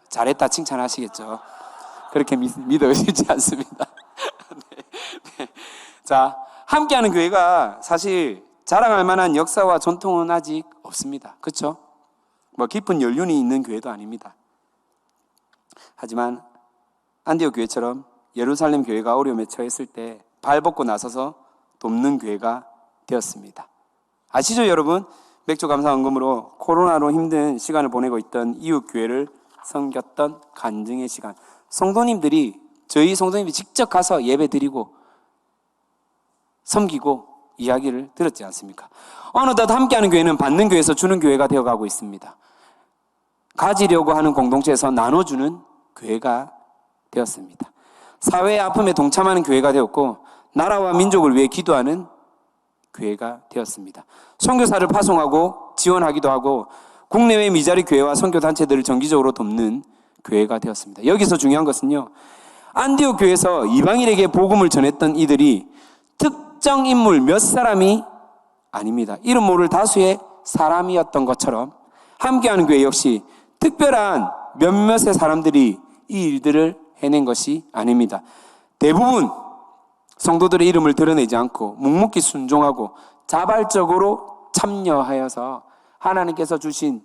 잘했다 칭찬하시겠죠. 그렇게 믿어 의심치 않습니다. 네. 자, 함께하는 교회가 사실 자랑할 만한 역사와 전통은 아직 없습니다. 그렇죠? 뭐 깊은 연륜이 있는 교회도 아닙니다. 하지만 안디옥 교회처럼 예루살렘 교회가 어려움에 처했을 때 발벗고 나서서 돕는 교회가 되었습니다. 아시죠, 여러분? 맥주 감사 헌금으로 코로나로 힘든 시간을 보내고 있던 이웃 교회를 섬겼던 간증의 시간. 저희 성도님들이 직접 가서 예배 드리고 섬기고 이야기를 들었지 않습니까? 어느덧 함께하는 교회는 받는 교회에서 주는 교회가 되어가고 있습니다. 가지려고 하는 공동체에서 나눠주는 교회가 되었습니다. 사회의 아픔에 동참하는 교회가 되었고 나라와 민족을 위해 기도하는 교회가 되었습니다. 선교사를 파송하고 지원하기도 하고 국내외 미자리 교회와 선교단체들을 정기적으로 돕는 교회가 되었습니다. 여기서 중요한 것은요, 안디옥 교회에서 이방인에게 복음을 전했던 이들이 특정 인물 몇 사람이 아닙니다. 이름 모를 다수의 사람이었던 것처럼 함께하는 교회 역시 특별한 몇몇의 사람들이 이 일들을 해낸 것이 아닙니다. 대부분 성도들의 이름을 드러내지 않고 묵묵히 순종하고 자발적으로 참여하여서 하나님께서 주신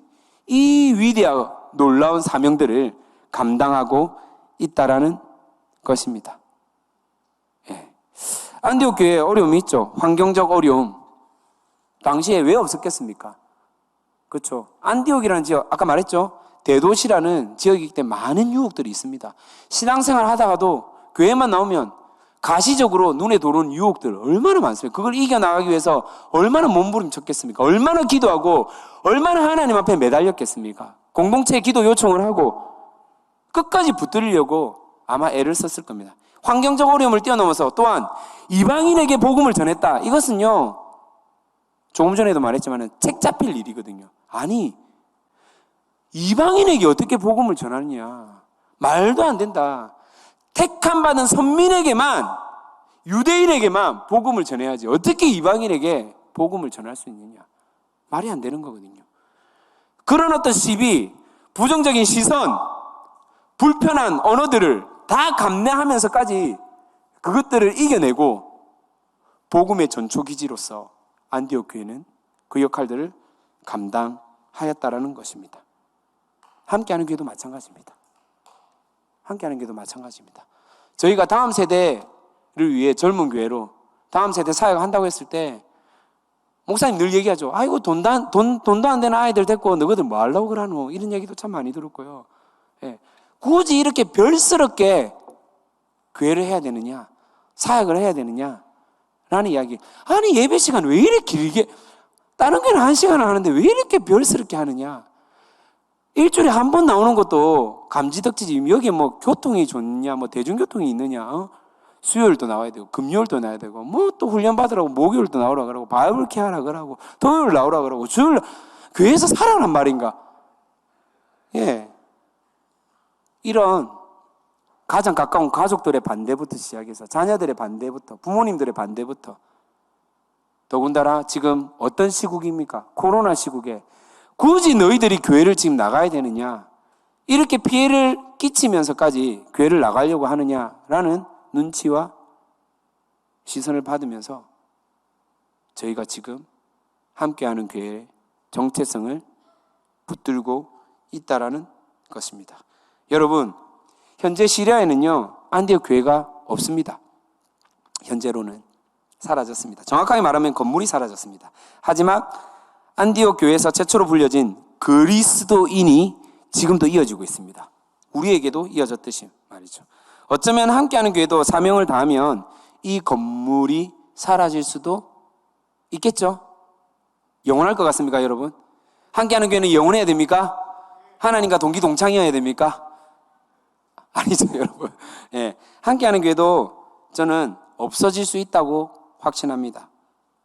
이 위대하고 놀라운 사명들을 감당하고 있다라는 것입니다. 안디옥 교회에 어려움이 있죠. 환경적 어려움. 당시에 왜 없었겠습니까? 그렇죠. 안디옥이라는 지역, 아까 말했죠. 대도시라는 지역이기 때문에 많은 유혹들이 있습니다. 신앙생활 하다가도 교회만 나오면 가시적으로 눈에 들어오는 유혹들 얼마나 많습니까? 그걸 이겨나가기 위해서 얼마나 몸부림쳤겠습니까? 얼마나 기도하고 얼마나 하나님 앞에 매달렸겠습니까? 공동체에 기도 요청을 하고 끝까지 붙들려고 아마 애를 썼을 겁니다. 환경적 어려움을 뛰어넘어서 또한 이방인에게 복음을 전했다. 이것은요, 조금 전에도 말했지만 책 잡힐 일이거든요. 아니, 이방인에게 어떻게 복음을 전하느냐. 말도 안 된다. 택함 받은 선민에게만, 유대인에게만 복음을 전해야지 어떻게 이방인에게 복음을 전할 수 있느냐. 말이 안 되는 거거든요. 그런 어떤 시비, 부정적인 시선, 불편한 언어들을 다 감내하면서까지 그것들을 이겨내고 복음의 전초기지로서 안디옥 교회는 그 역할들을 감당하였다라는 것입니다. 함께하는 교회도 마찬가지입니다. 함께하는 교회도 마찬가지입니다. 저희가 다음 세대를 위해 젊은 교회로 다음 세대 사역을 한다고 했을 때 목사님 늘 얘기하죠. 아이고 돈도 안 되는 아이들 데리고 너희들 뭐 하려고 그러노? 이런 얘기도 참 많이 들었고요. 예. 굳이 이렇게 별스럽게 교회를 해야 되느냐, 사역을 해야 되느냐 라는 이야기. 아니 예배 시간 왜 이렇게 길게, 다른 교회는 1시간 하는데 왜 이렇게 별스럽게 하느냐. 일주일에 한 번 나오는 것도 감지덕지지. 여기에 뭐 교통이 좋냐, 뭐 대중교통이 있느냐, 수요일도 나와야 되고 금요일도 나와야 되고 뭐 또 훈련 받으라고 목요일도 나오라 그러고 바이블 케어하라 그러고 토요일 나오라 그러고 주일 교회에서 살아란 말인가. 예, 이런 가장 가까운 가족들의 반대부터 시작해서 자녀들의 반대부터 부모님들의 반대부터, 더군다나 지금 어떤 시국입니까? 코로나 시국에 굳이 너희들이 교회를 지금 나가야 되느냐, 이렇게 피해를 끼치면서까지 교회를 나가려고 하느냐라는 눈치와 시선을 받으면서 저희가 지금 함께하는 교회의 정체성을 붙들고 있다라는 것입니다. 여러분, 현재 시리아에는요 안디옥 교회가 없습니다. 현재로는 사라졌습니다. 정확하게 말하면 건물이 사라졌습니다. 하지만 안디옥 교회에서 최초로 불려진 그리스도인이 지금도 이어지고 있습니다. 우리에게도 이어졌듯이 말이죠. 어쩌면 함께하는 교회도 사명을 다하면 이 건물이 사라질 수도 있겠죠. 영원할 것 같습니까, 여러분? 함께하는 교회는 영원해야 됩니까? 하나님과 동기동창이어야 됩니까? 아니죠, 여러분. 예, 함께하는 교회도 저는 없어질 수 있다고 확신합니다.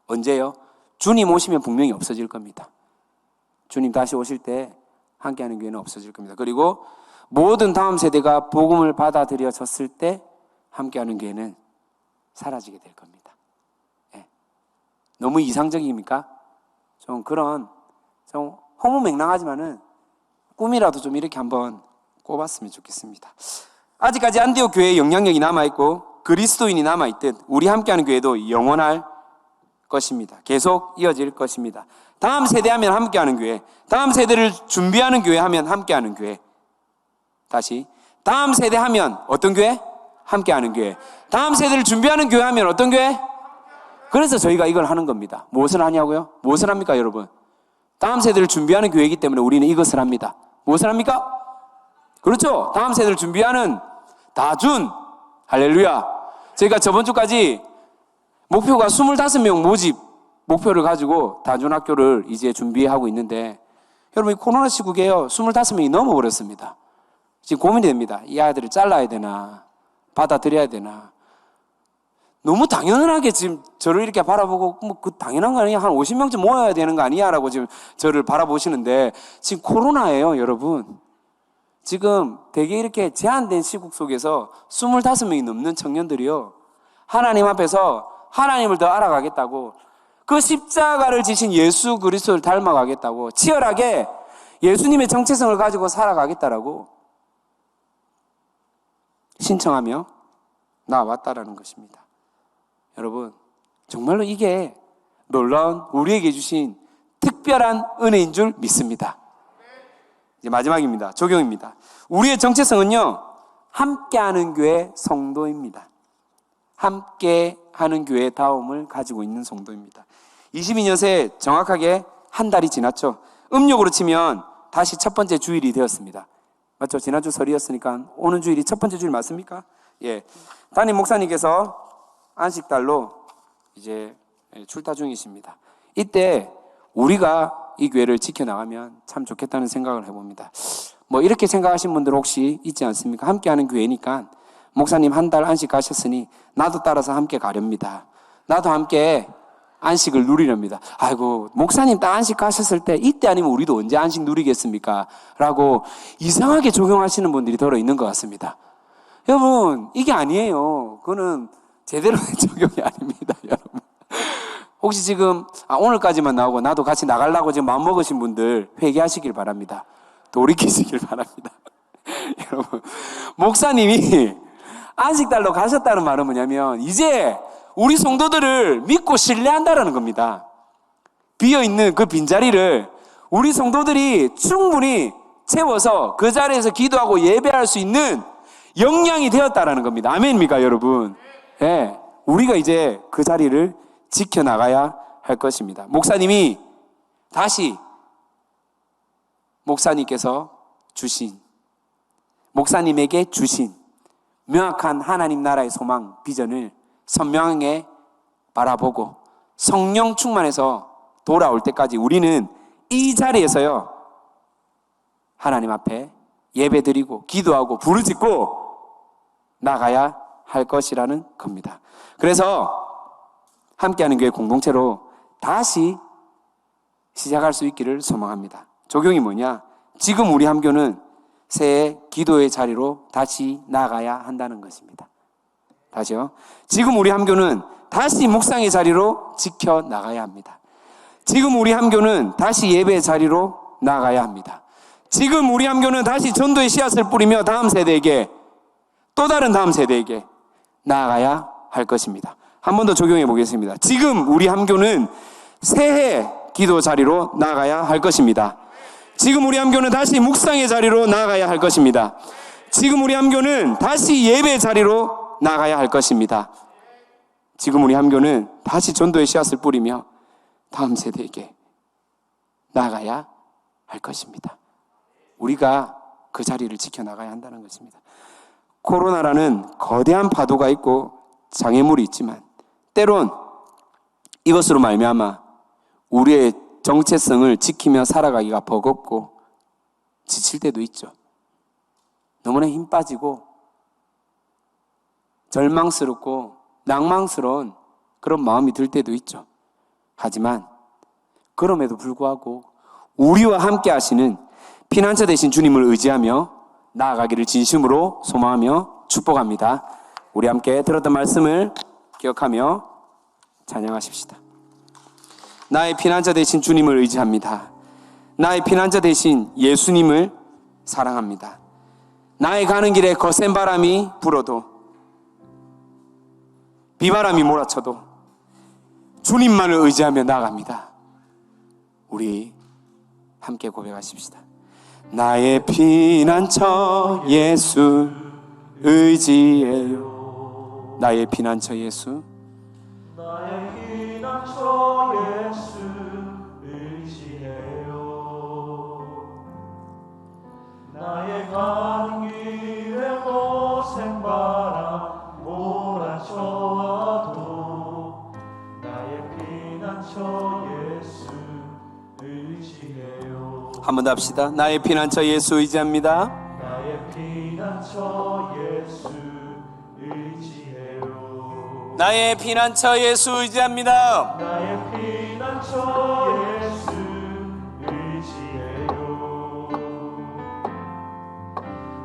언제요? 주님 오시면 분명히 없어질 겁니다. 주님 다시 오실 때 함께하는 교회는 없어질 겁니다. 그리고 모든 다음 세대가 복음을 받아들여졌을 때 함께하는 교회는 사라지게 될 겁니다. 예. 너무 이상적입니까? 좀 그런 좀 허무맹랑하지만은 꿈이라도 좀 이렇게 한번 꿔봤으면 좋겠습니다. 아직까지 안디옥 교회의 영향력이 남아있고 그리스도인이 남아있듯 우리 함께하는 교회도 영원할 것입니다. 계속 이어질 것입니다. 다음 세대 하면 함께하는 교회, 다음 세대를 준비하는 교회 하면 함께하는 교회. 다시, 다음 세대 하면 어떤 교회? 함께하는 교회. 다음 세대를 준비하는 교회 하면 어떤 교회? 그래서 저희가 이걸 하는 겁니다. 무엇을 하냐고요? 무엇을 합니까, 여러분? 다음 세대를 준비하는 교회이기 때문에 우리는 이것을 합니다. 무엇을 합니까? 그렇죠. 다음 세대를 준비하는 다준. 할렐루야. 저희가 저번 주까지 목표가 25명 모집 목표를 가지고 다준학교를 이제 준비하고 있는데, 여러분 이 코로나 시국에요 25명이 넘어버렸습니다. 지금 고민이 됩니다. 이 아이들을 잘라야 되나 받아들여야 되나. 너무 당연하게 지금 저를 이렇게 바라보고 뭐 그 당연한 거 아니야, 한 50명쯤 모여야 되는 거 아니야 라고 지금 저를 바라보시는데, 지금 코로나예요, 여러분. 지금 되게 이렇게 제한된 시국 속에서 25명이 넘는 청년들이요 하나님 앞에서 하나님을 더 알아가겠다고, 그 십자가를 지신 예수 그리스도를 닮아가겠다고, 치열하게 예수님의 정체성을 가지고 살아가겠다라고 신청하며 나왔다라는 것입니다. 여러분, 정말로 이게 놀라운 우리에게 주신 특별한 은혜인 줄 믿습니다. 이제 마지막입니다. 적용입니다. 우리의 정체성은요 함께하는 교회 성도입니다. 함께하는 교회의 다움을 가지고 있는 성도입니다. 22년 새 정확하게 한 달이 지났죠. 음력으로 치면 다시 첫 번째 주일이 되었습니다. 맞죠? 지난주 설이었으니까 오는 주일이 첫 번째 주일 맞습니까? 예. 담임 목사님께서 안식달로 이제 출타 중이십니다. 이때 우리가 이 교회를 지켜나가면 참 좋겠다는 생각을 해봅니다. 뭐 이렇게 생각하신 분들 혹시 있지 않습니까? 함께하는 교회니까 목사님 한 달 안식 가셨으니 나도 따라서 함께 가렵니다. 나도 함께 안식을 누리렵니다. 아이고, 목사님 딱 안식 가셨을 때 이때 아니면 우리도 언제 안식 누리겠습니까? 라고 이상하게 적용하시는 분들이 더러 있는 것 같습니다. 여러분, 이게 아니에요. 그거는 제대로 된 적용이 아닙니다, 여러분. 혹시 지금 오늘까지만 나오고 나도 같이 나가려고 지금 마음먹으신 분들 회개하시길 바랍니다. 돌이키시길 바랍니다. 여러분, 목사님이 안식달로 가셨다는 말은 뭐냐면 이제 우리 성도들을 믿고 신뢰한다라는 겁니다. 비어있는 그 빈자리를 우리 성도들이 충분히 채워서 그 자리에서 기도하고 예배할 수 있는 역량이 되었다라는 겁니다. 아멘입니까, 여러분? 예, 우리가 이제 그 자리를 지켜나가야 할 것입니다. 목사님께서 주신, 목사님에게 주신 명확한 하나님 나라의 소망, 비전을 선명하게 바라보고 성령 충만해서 돌아올 때까지 우리는 이 자리에서요, 하나님 앞에 예배드리고 기도하고 부르짖고 나가야 할 것이라는 겁니다. 그래서 함께하는 교회 공동체로 다시 시작할 수 있기를 소망합니다. 적용이 뭐냐? 지금 우리 함교는 새해 기도의 자리로 다시 나가야 한다는 것입니다. 다시요. 지금 우리 함교는 다시 묵상의 자리로 지켜나가야 합니다. 지금 우리 함교는 다시 예배의 자리로 나가야 합니다. 지금 우리 함교는 다시 전도의 씨앗을 뿌리며 다음 세대에게, 또 다른 다음 세대에게 나아가야 할 것입니다. 한 번 더 적용해 보겠습니다. 지금 우리 함교는 새해 기도 자리로 나아가야 할 것입니다. 지금 우리 함교는 다시 묵상의 자리로 나아가야 할 것입니다. 지금 우리 함교는 다시 예배의 자리로 나아가야 할 것입니다. 지금 우리 함교는 다시 전도의 씨앗을 뿌리며 다음 세대에게 나아가야 할 것입니다. 우리가 그 자리를 지켜나가야 한다는 것입니다. 코로나라는 거대한 파도가 있고 장애물이 있지만 때론 이것으로 말미암아 우리의 정체성을 지키며 살아가기가 버겁고 지칠 때도 있죠. 너무나 힘 빠지고 절망스럽고 낭망스러운 그런 마음이 들 때도 있죠. 하지만 그럼에도 불구하고 우리와 함께 하시는 피난처 되신 주님을 의지하며 나아가기를 진심으로 소망하며 축복합니다. 우리 함께 들었던 말씀을 기억하며 찬양하십시다. 나의 피난처 되신 주님을 의지합니다. 나의 피난처 되신 예수님을 사랑합니다. 나의 가는 길에 거센 바람이 불어도 비바람이 몰아쳐도 주님만을 의지하며 나아갑니다. 우리 함께 고백하십시다. 나의 피난처 예수 의지해요. 나의 피난처 예수, 나의 피난처 예수 의지해요. 나의 가는 길에 거센 바람 몰아쳐와도 나의 피난처 예수 의지해요. 한 번 더 합시다. 나의 피난처 예수 의지합니다. 나의 피난처 예수 의지해요. 나의 피난처 예수 의지합니다. 나의 피난처 예수 의지해요.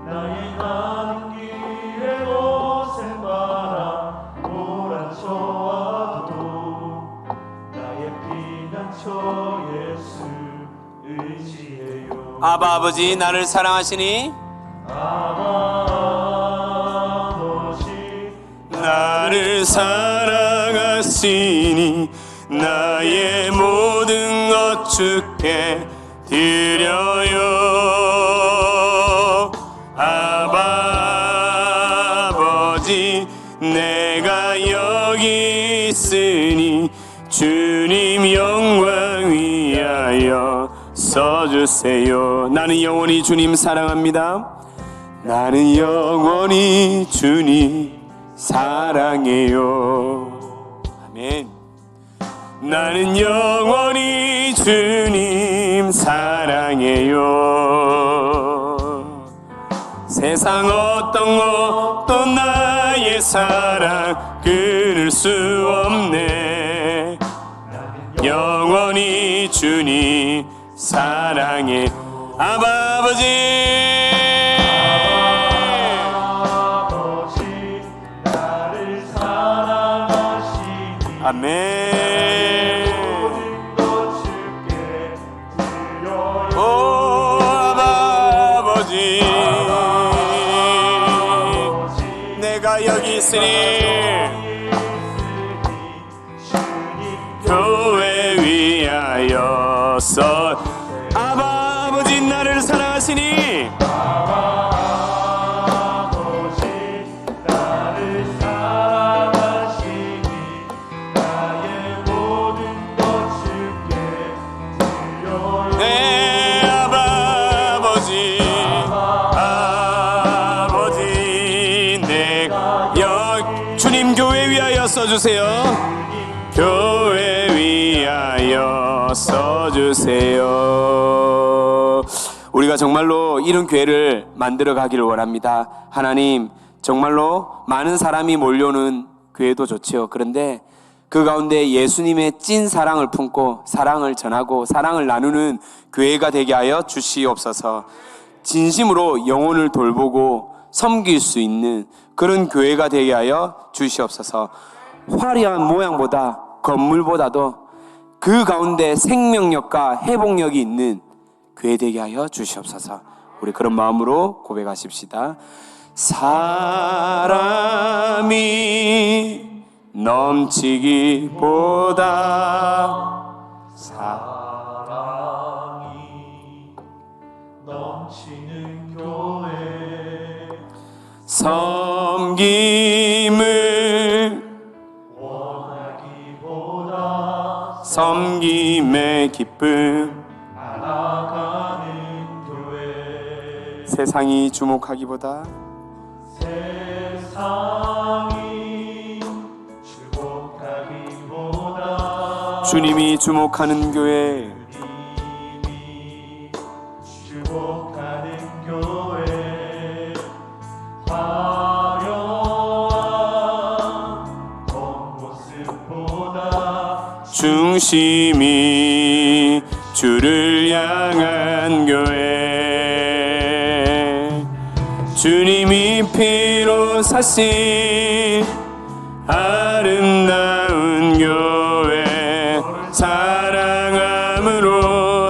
나의 가는 길에 거센 바람 몰아쳐와도 나의 피난처 예수 의지해요. 아바 아버지 나를 사랑하시니 아버지 나를 사랑하시니 나의 모든 것 주께 드려요. 아바 아버지 내가 여기 있으니 주님 영광 위하여 써주세요. 나는 영원히 주님 사랑합니다. 나는 영원히 주님 사랑해요. 아멘. 나는 영원히 주님 사랑해요. 세상 어떤 것도 나의 사랑 끊을 수 없네. 영원히 주님 사랑해. 아바 아버지 나를 사랑하시니 아멘. 위하였어. 아바 아버지 나를 사랑하시니 아버지 나를 사랑하시니 나의 모든 것 주께 드려요. 네 아바 아버지 내가 주님 교회 위하여 써주세요. 교회 위하여 써주세요. 우리가 정말로 이런 교회를 만들어 가기를 원합니다. 하나님, 정말로 많은 사람이 몰려오는 교회도 좋지요. 그런데 그 가운데 예수님의 찐 사랑을 품고 사랑을 전하고 사랑을 나누는 교회가 되게 하여 주시옵소서. 진심으로 영혼을 돌보고 섬길 수 있는 그런 교회가 되게 하여 주시옵소서. 화려한 모양보다 건물보다도 그 가운데 생명력과 회복력이 있는 교회 되게 하여 주시옵소서. 우리 그런 마음으로 고백하십시다. 사람이 넘치기보다 사랑이 넘치는 교회 섬김을 원하기보다 섬김의 기쁨 알아가는 교회 세상이 주목하기보다 세상이 주목하기보다 주님이 주목하는 교회 주님이 주목하는 교회 화려한 겉모습보다 중심이 주를 향한 교회 주님이 피로 사신 아름다운 교회 사랑함으로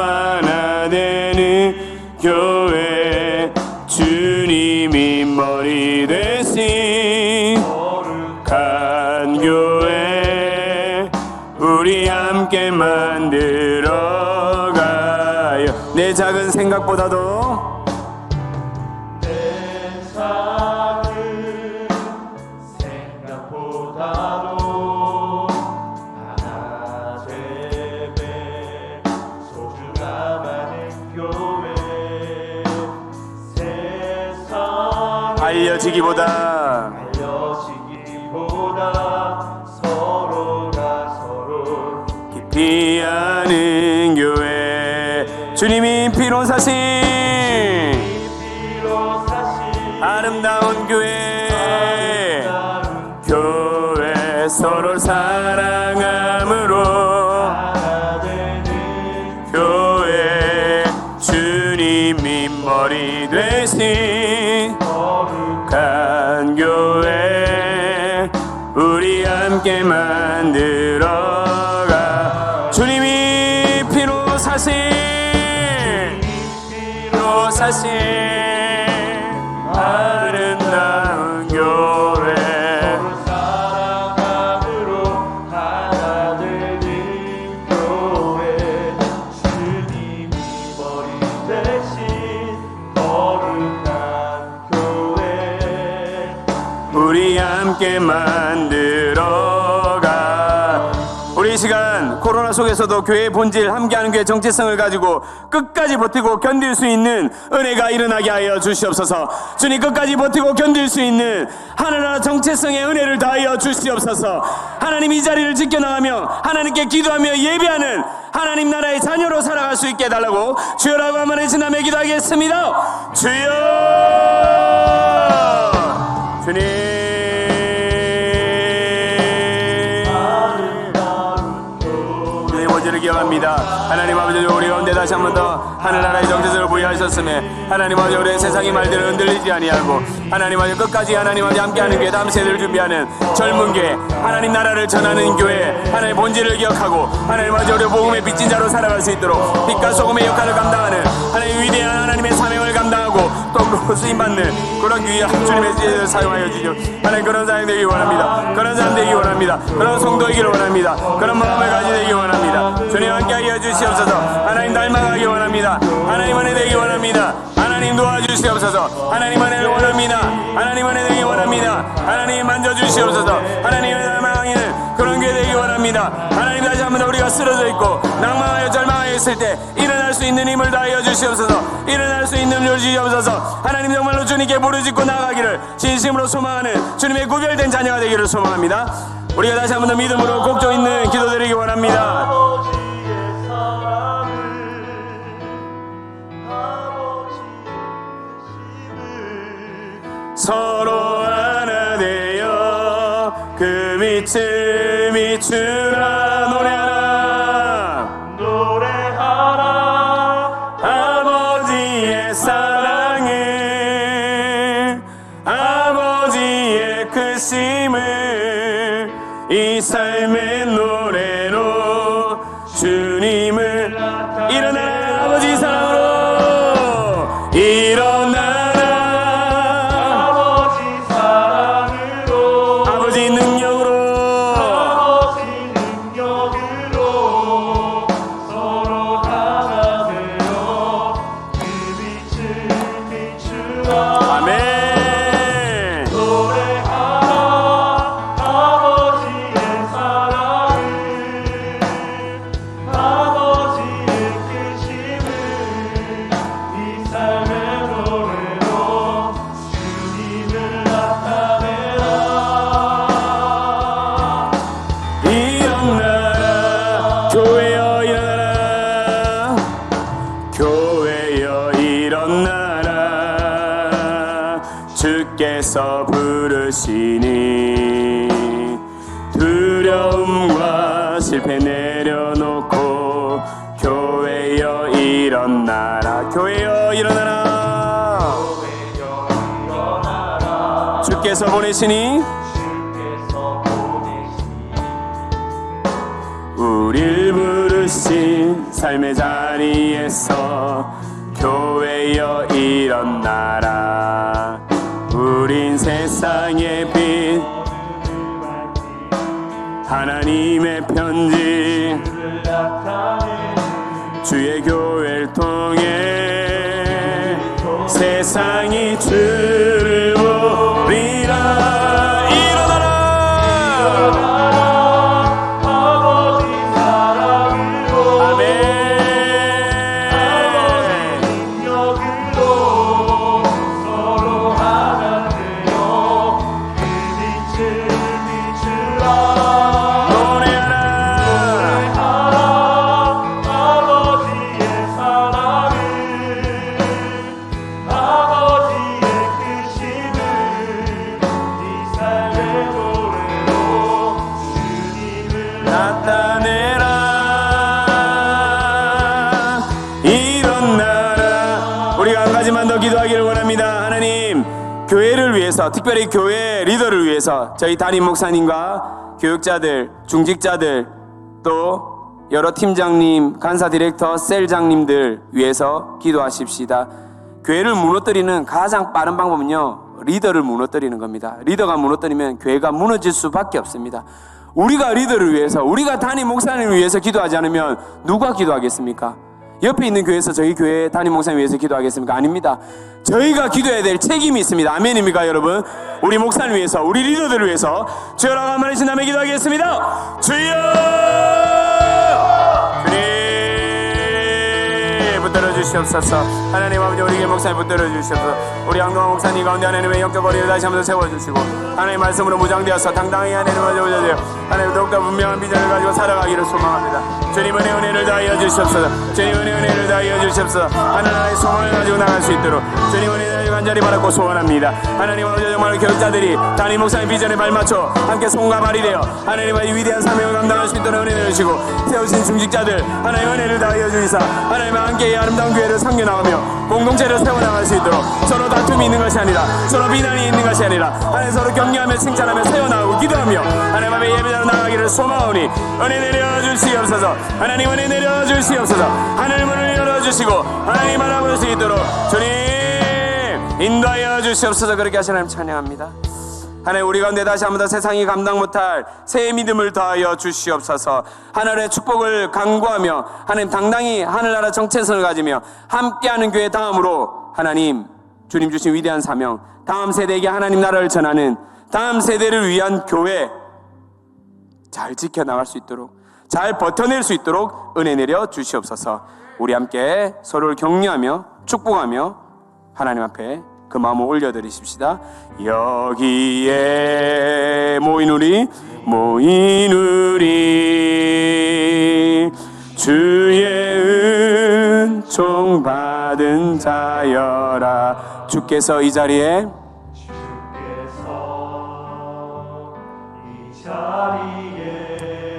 하나 되는 교회 주님이 머리 되신 거룩한 교회 우리 함께 만들어가요. 내 작은 생각보다도 내 작은 생각보다도 하나 되매 소중함하는 교회 세상 알려지기보다 알려지기보다 서로가 서로 깊이 아는 교회 주님이 피로 사신 피로 사신 아름다운 교회 교회 서로 사랑함으로 하나 되는 교회 주님이 머리 되신 거룩한 교회 우리 함께 만들어가 주님이 피로 사신 아름다운 교회 사랑함으로 하나 되는 교회 주님이 머리 대신 거룩한 교회 우리 함께 만들어가 우리 이 시간 코로나 속에서도 교회의 본질 함께하는 교회의 정체성을 가지고 끝까지 버티고 견딜 수 있는 은혜가 일어나게 하여 주시옵소서. 주님 끝까지 버티고 견딜 수 있는 하늘나라 정체성의 은혜를 다하여 주시옵소서. 하나님 이 자리를 지켜나가며 하나님께 기도하며 예배하는 하나님 나라의 자녀로 살아갈 수 있게 해달라고 주여라고 한번 해주나며 기도하겠습니다. 주여 주님 원죄를 기억합니다. 하나님 아버지 우리 가운데 다시 한 번 더 하늘나라의 정체성을 부여하셨음에 하나님 아버지 우리의 세상의 말들을 흔들리지 아니하고 하나님 아버지 끝까지 하나님 아버지 함께하는 교회 다음 세대를 준비하는 젊은 교회 하나님 나라를 전하는 교회 하나님의 본질을 기억하고 하나님 아버지 우리 복음의 빚진 자로 살아갈 수 있도록 빛과 소금의 역할을 감당하는 하나님 위대한 하나님의 사명을 감당하고 통로로 쓰임받는 그런 귀한 주님의 지혜를 사용하여 주시오. 하나님 그런 사람 되기 원합니다. 그런 사람 되기 원합니다. 그런 성도이기를 원합니다. 그런 마음을 가지되기 원합니다. 주님 함께하여 주시옵소서. 하나님 닮아가기 원합니다. 하나님 은혜 되기 원합니다. 하나님 도와주시옵소서. 하나님 은혜를 원합니다. 하나님 은혜 되기 원합니다. 하나님 만져주시옵소서. 하나님의 닮아가기는 그런 게 되기 원합니다. 하나님 다시 한번 더 우리가 쓰러져 있고 낭망하여 절망하여 있을 때 일어날 수 있는 힘을 다하여 주시옵소서. 일어날 수 있는 힘을 주시옵소서. 하나님 정말로 주님께 부르짖고 나가기를 진심으로 소망하는 주님의 구별된 자녀가 되기를 소망합니다. 우리가 다시 한번 더 믿음으로 곡조 있는 기도 드리기 원합니다. 아버지의 사랑을 아버지의 서로 하나 되어 그 빛을 비추라. 노래하라 아버지의 사랑을 아버지의 크심을 이 삶의 노래로 주님을 일어나라. 아버지 사랑으로 일어나라. 아버지 사랑으로 아버지 능력으로 아버지 능력으로 서로 하나 되어 그 빛을 비추라. 아멘. 노래하라 아버지의 사랑을 아버지의 크심을 이 삶의 노래로 주님을 나타내라. 일어나라 교회여 일어나라. 교회여 일어나라. 주께서 부르시니 두려움과 실패 내려놓고 교회여 일어나라. 교회여 일어나라. 주께서 보내시니 주께서 보내시니 우릴 부르신 삶의 자리에서 교회여 일어나라. 우린 세상의 빛 하나님의 편지 주의 교회를 통해 세상이 주를 보리라. 일어나라. 아버지 사랑으로 아멘. 능력으로 서로 하나 되어 그 빛을 비추라. 노래하라. 아버지의 사랑을 아버지의 크심을 이 삶의 노래로 주님을 나타내라. 일어나라. 우리가 한 가지만 더 기도하기를 원합니다. 하나님, 교회를 위해서, 특별히 교회 리더를 위해서 저희 담임 목사님과 교육자들, 중직자들, 또 여러 팀장님, 간사 디렉터, 셀장님들 위해서 기도하십시다. 교회를 무너뜨리는 가장 빠른 방법은요, 리더를 무너뜨리는 겁니다. 리더가 무너뜨리면 교회가 무너질 수밖에 없습니다. 우리가 리더를 위해서, 우리가 담임 목사님을 위해서 기도하지 않으면 누가 기도하겠습니까? 옆에 있는 교회에서 저희 교회 담임 목사님 위해서 기도하겠습니까? 아닙니다. 저희가 기도해야 될 책임이 있습니다. 아멘입니까 여러분? 우리 목사님 위해서, 우리 리더들을 위해서 주여라고 한 말씀 다음에 기도하겠습니다. 주여! 주님 붙들어 주시옵소서. 하나님 아버지, 우리 목사님 붙들어 주시옵소서. 우리 양동환 목사님 가운데 하나님의 영적 거리를 다시 한번 세워주시고 하나님 말씀으로 무장되어서 당당히 하나님을 세워주세요. 하나님 더욱더 분명한 비전을 가지고 살아가기를 소망합니다. 주님 은혜를 다하여 주시옵소서. 주님 은혜를 다하여 주시옵소서. 하나님의 소망을 가지고 나갈 수 있도록 주님 은혜를 간절히 바라고 소원합니다. 하나님 아버지, 정말 교육자들이 담임 목사님 비전에 발맞춰 함께 손과 발이 되어 하나님의 위대한 사명을 감당할 수 있도록 은혜를 주시고 세우신 중직자들 하나님 은혜를 다하여 주시사 하나님과 함께 이 아름다운 교회를 상겨나가며 공동체를 세워나갈 수 있도록 서로 다툼이 있는 것이 아니라 서로 비난이 있는 것이 아니라 하나님 서로 격려하며 칭찬하며 세워나가고 기도하며 하나님 앞에 예배자로 나가기를 소망하오니 은혜 내려주시옵소서. 하나님 은혜 내려주시옵소서. 하늘 문을 열어주시고 하나님 알아볼 수 있도록 주님 인도하여 주시옵소서. 그렇게 하신 하나님 찬양합니다. 하나님, 우리 가운데 다시 한번 더 세상이 감당 못할 새 믿음을 더하여 주시옵소서. 하늘의 축복을 간구하며 하나님 당당히 하늘나라 정체성을 가지며 함께하는 교회 다음으로 하나님 주님 주신 위대한 사명, 다음 세대에게 하나님 나라를 전하는 다음 세대를 위한 교회 잘 지켜나갈 수 있도록, 잘 버텨낼 수 있도록 은혜 내려 주시옵소서. 우리 함께 서로를 격려하며 축복하며 하나님 앞에 그 마음을 올려드리십시다. 여기에 모인 우리 주의 은총 받은 자여라. 주께서 이 자리에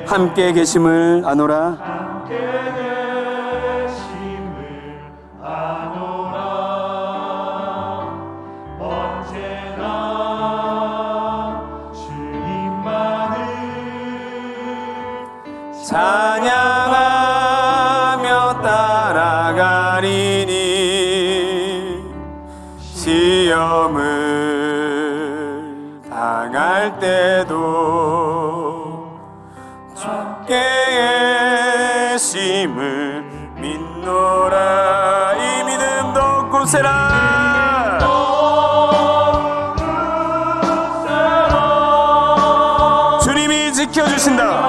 함께 계심을 아노라. 찬양하며 따라가리니 시험을 당할 때도 주께 계심을 믿노라. 이 믿음도 굳세라. 주님이 지켜주신다.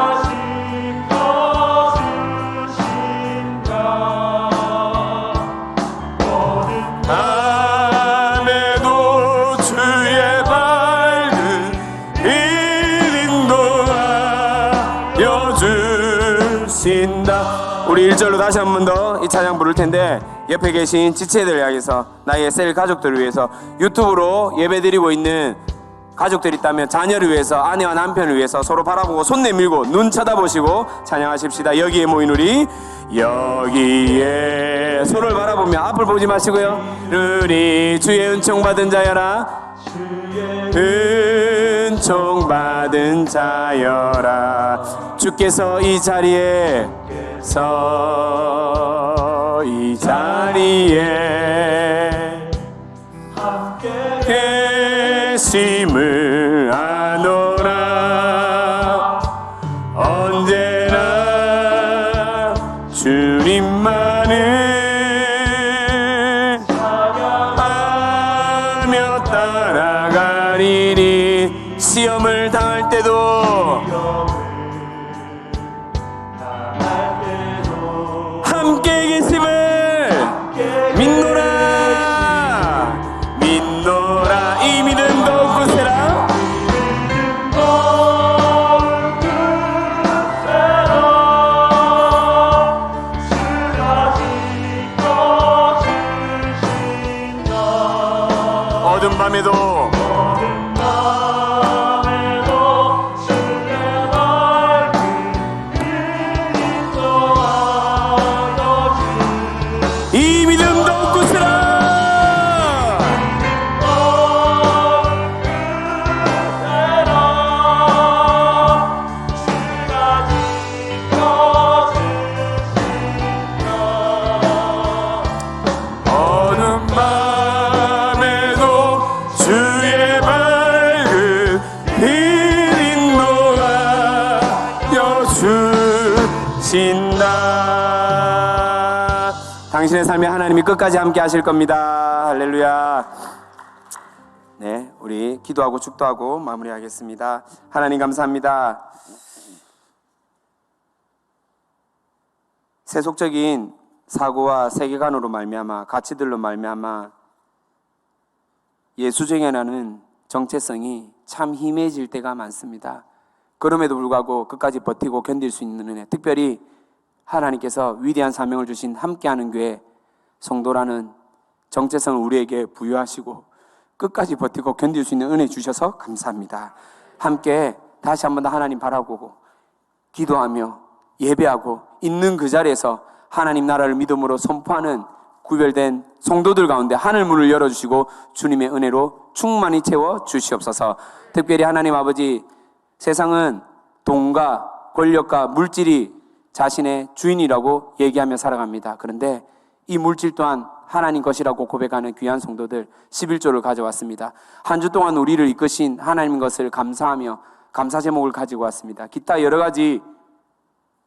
우리 1절로 다시 한 번 더 이 찬양 부를 텐데, 옆에 계신 지체들 향해서, 나의 셀 가족들을 위해서, 유튜브로 예배드리고 있는 가족들이 있다면 자녀를 위해서, 아내와 남편을 위해서 서로 바라보고 손 내밀고 눈 쳐다보시고 찬양하십시다. 여기에 모인 우리, 여기에 손을 바라보며 앞을 보지 마시고요. 우리 주의 은총 받은 자여라. 은총 받은 자여라. 주께서 이 자리에 이 자리에 함께 계심을 아노라. 언제나 주님만을 하며 따라가리니 시험을 당할 때도 함께 계심을 믿노라. 믿노라. 이 믿음도 굳세라. 어두운 밤에도 이 믿음도 굳세라. 어느 밤에도 주의 밝은 빛 인도하여 주신다. 당신의 삶에 하나님이 끝까지 함께 하실 겁니다. 할렐루야. 네, 우리 기도하고 축도하고 마무리하겠습니다. 하나님 감사합니다. 세속적인 사고와 세계관으로 말미암아, 가치들로 말미암아 예수쟁여라는 정체성이 참 희미해질 때가 많습니다. 그럼에도 불구하고 끝까지 버티고 견딜 수 있는 은혜, 특별히 하나님께서 위대한 사명을 주신 함께하는 교회 성도라는 정체성을 우리에게 부여하시고 끝까지 버티고 견딜 수 있는 은혜 주셔서 감사합니다. 함께 다시 한 번 더 하나님 바라보고 기도하며 예배하고 있는 그 자리에서 하나님 나라를 믿음으로 선포하는 구별된 성도들 가운데 하늘문을 열어주시고 주님의 은혜로 충만히 채워 주시옵소서. 특별히 하나님 아버지, 세상은 돈과 권력과 물질이 자신의 주인이라고 얘기하며 살아갑니다. 그런데 이 물질 또한 하나님 것이라고 고백하는 귀한 성도들 11조를 가져왔습니다. 한 주 동안 우리를 이끄신 하나님 것을 감사하며 감사 제목을 가지고 왔습니다. 기타 여러 가지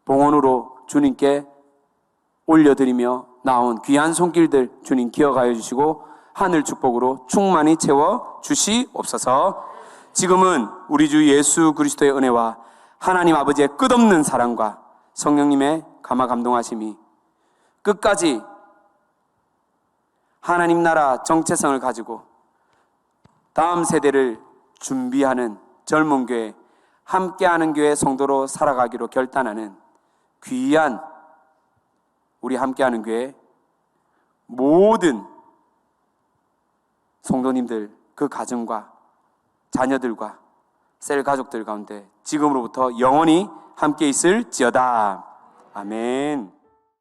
봉헌으로 주님께 올려드리며 나온 귀한 손길들 주님 기억하여 주시고 하늘 축복으로 충만히 채워 주시옵소서. 지금은 우리 주 예수 그리스도의 은혜와 하나님 아버지의 끝없는 사랑과 성령님의 감화 감동하심이 끝까지 하나님 나라 정체성을 가지고 다음 세대를 준비하는 젊은 교회, 함께하는 교회 성도로 살아가기로 결단하는 귀한 우리 함께하는 교회 모든 성도님들, 그 가정과 자녀들과 셀 가족들 가운데 지금으로부터 영원히 함께 있을지어다. 아멘.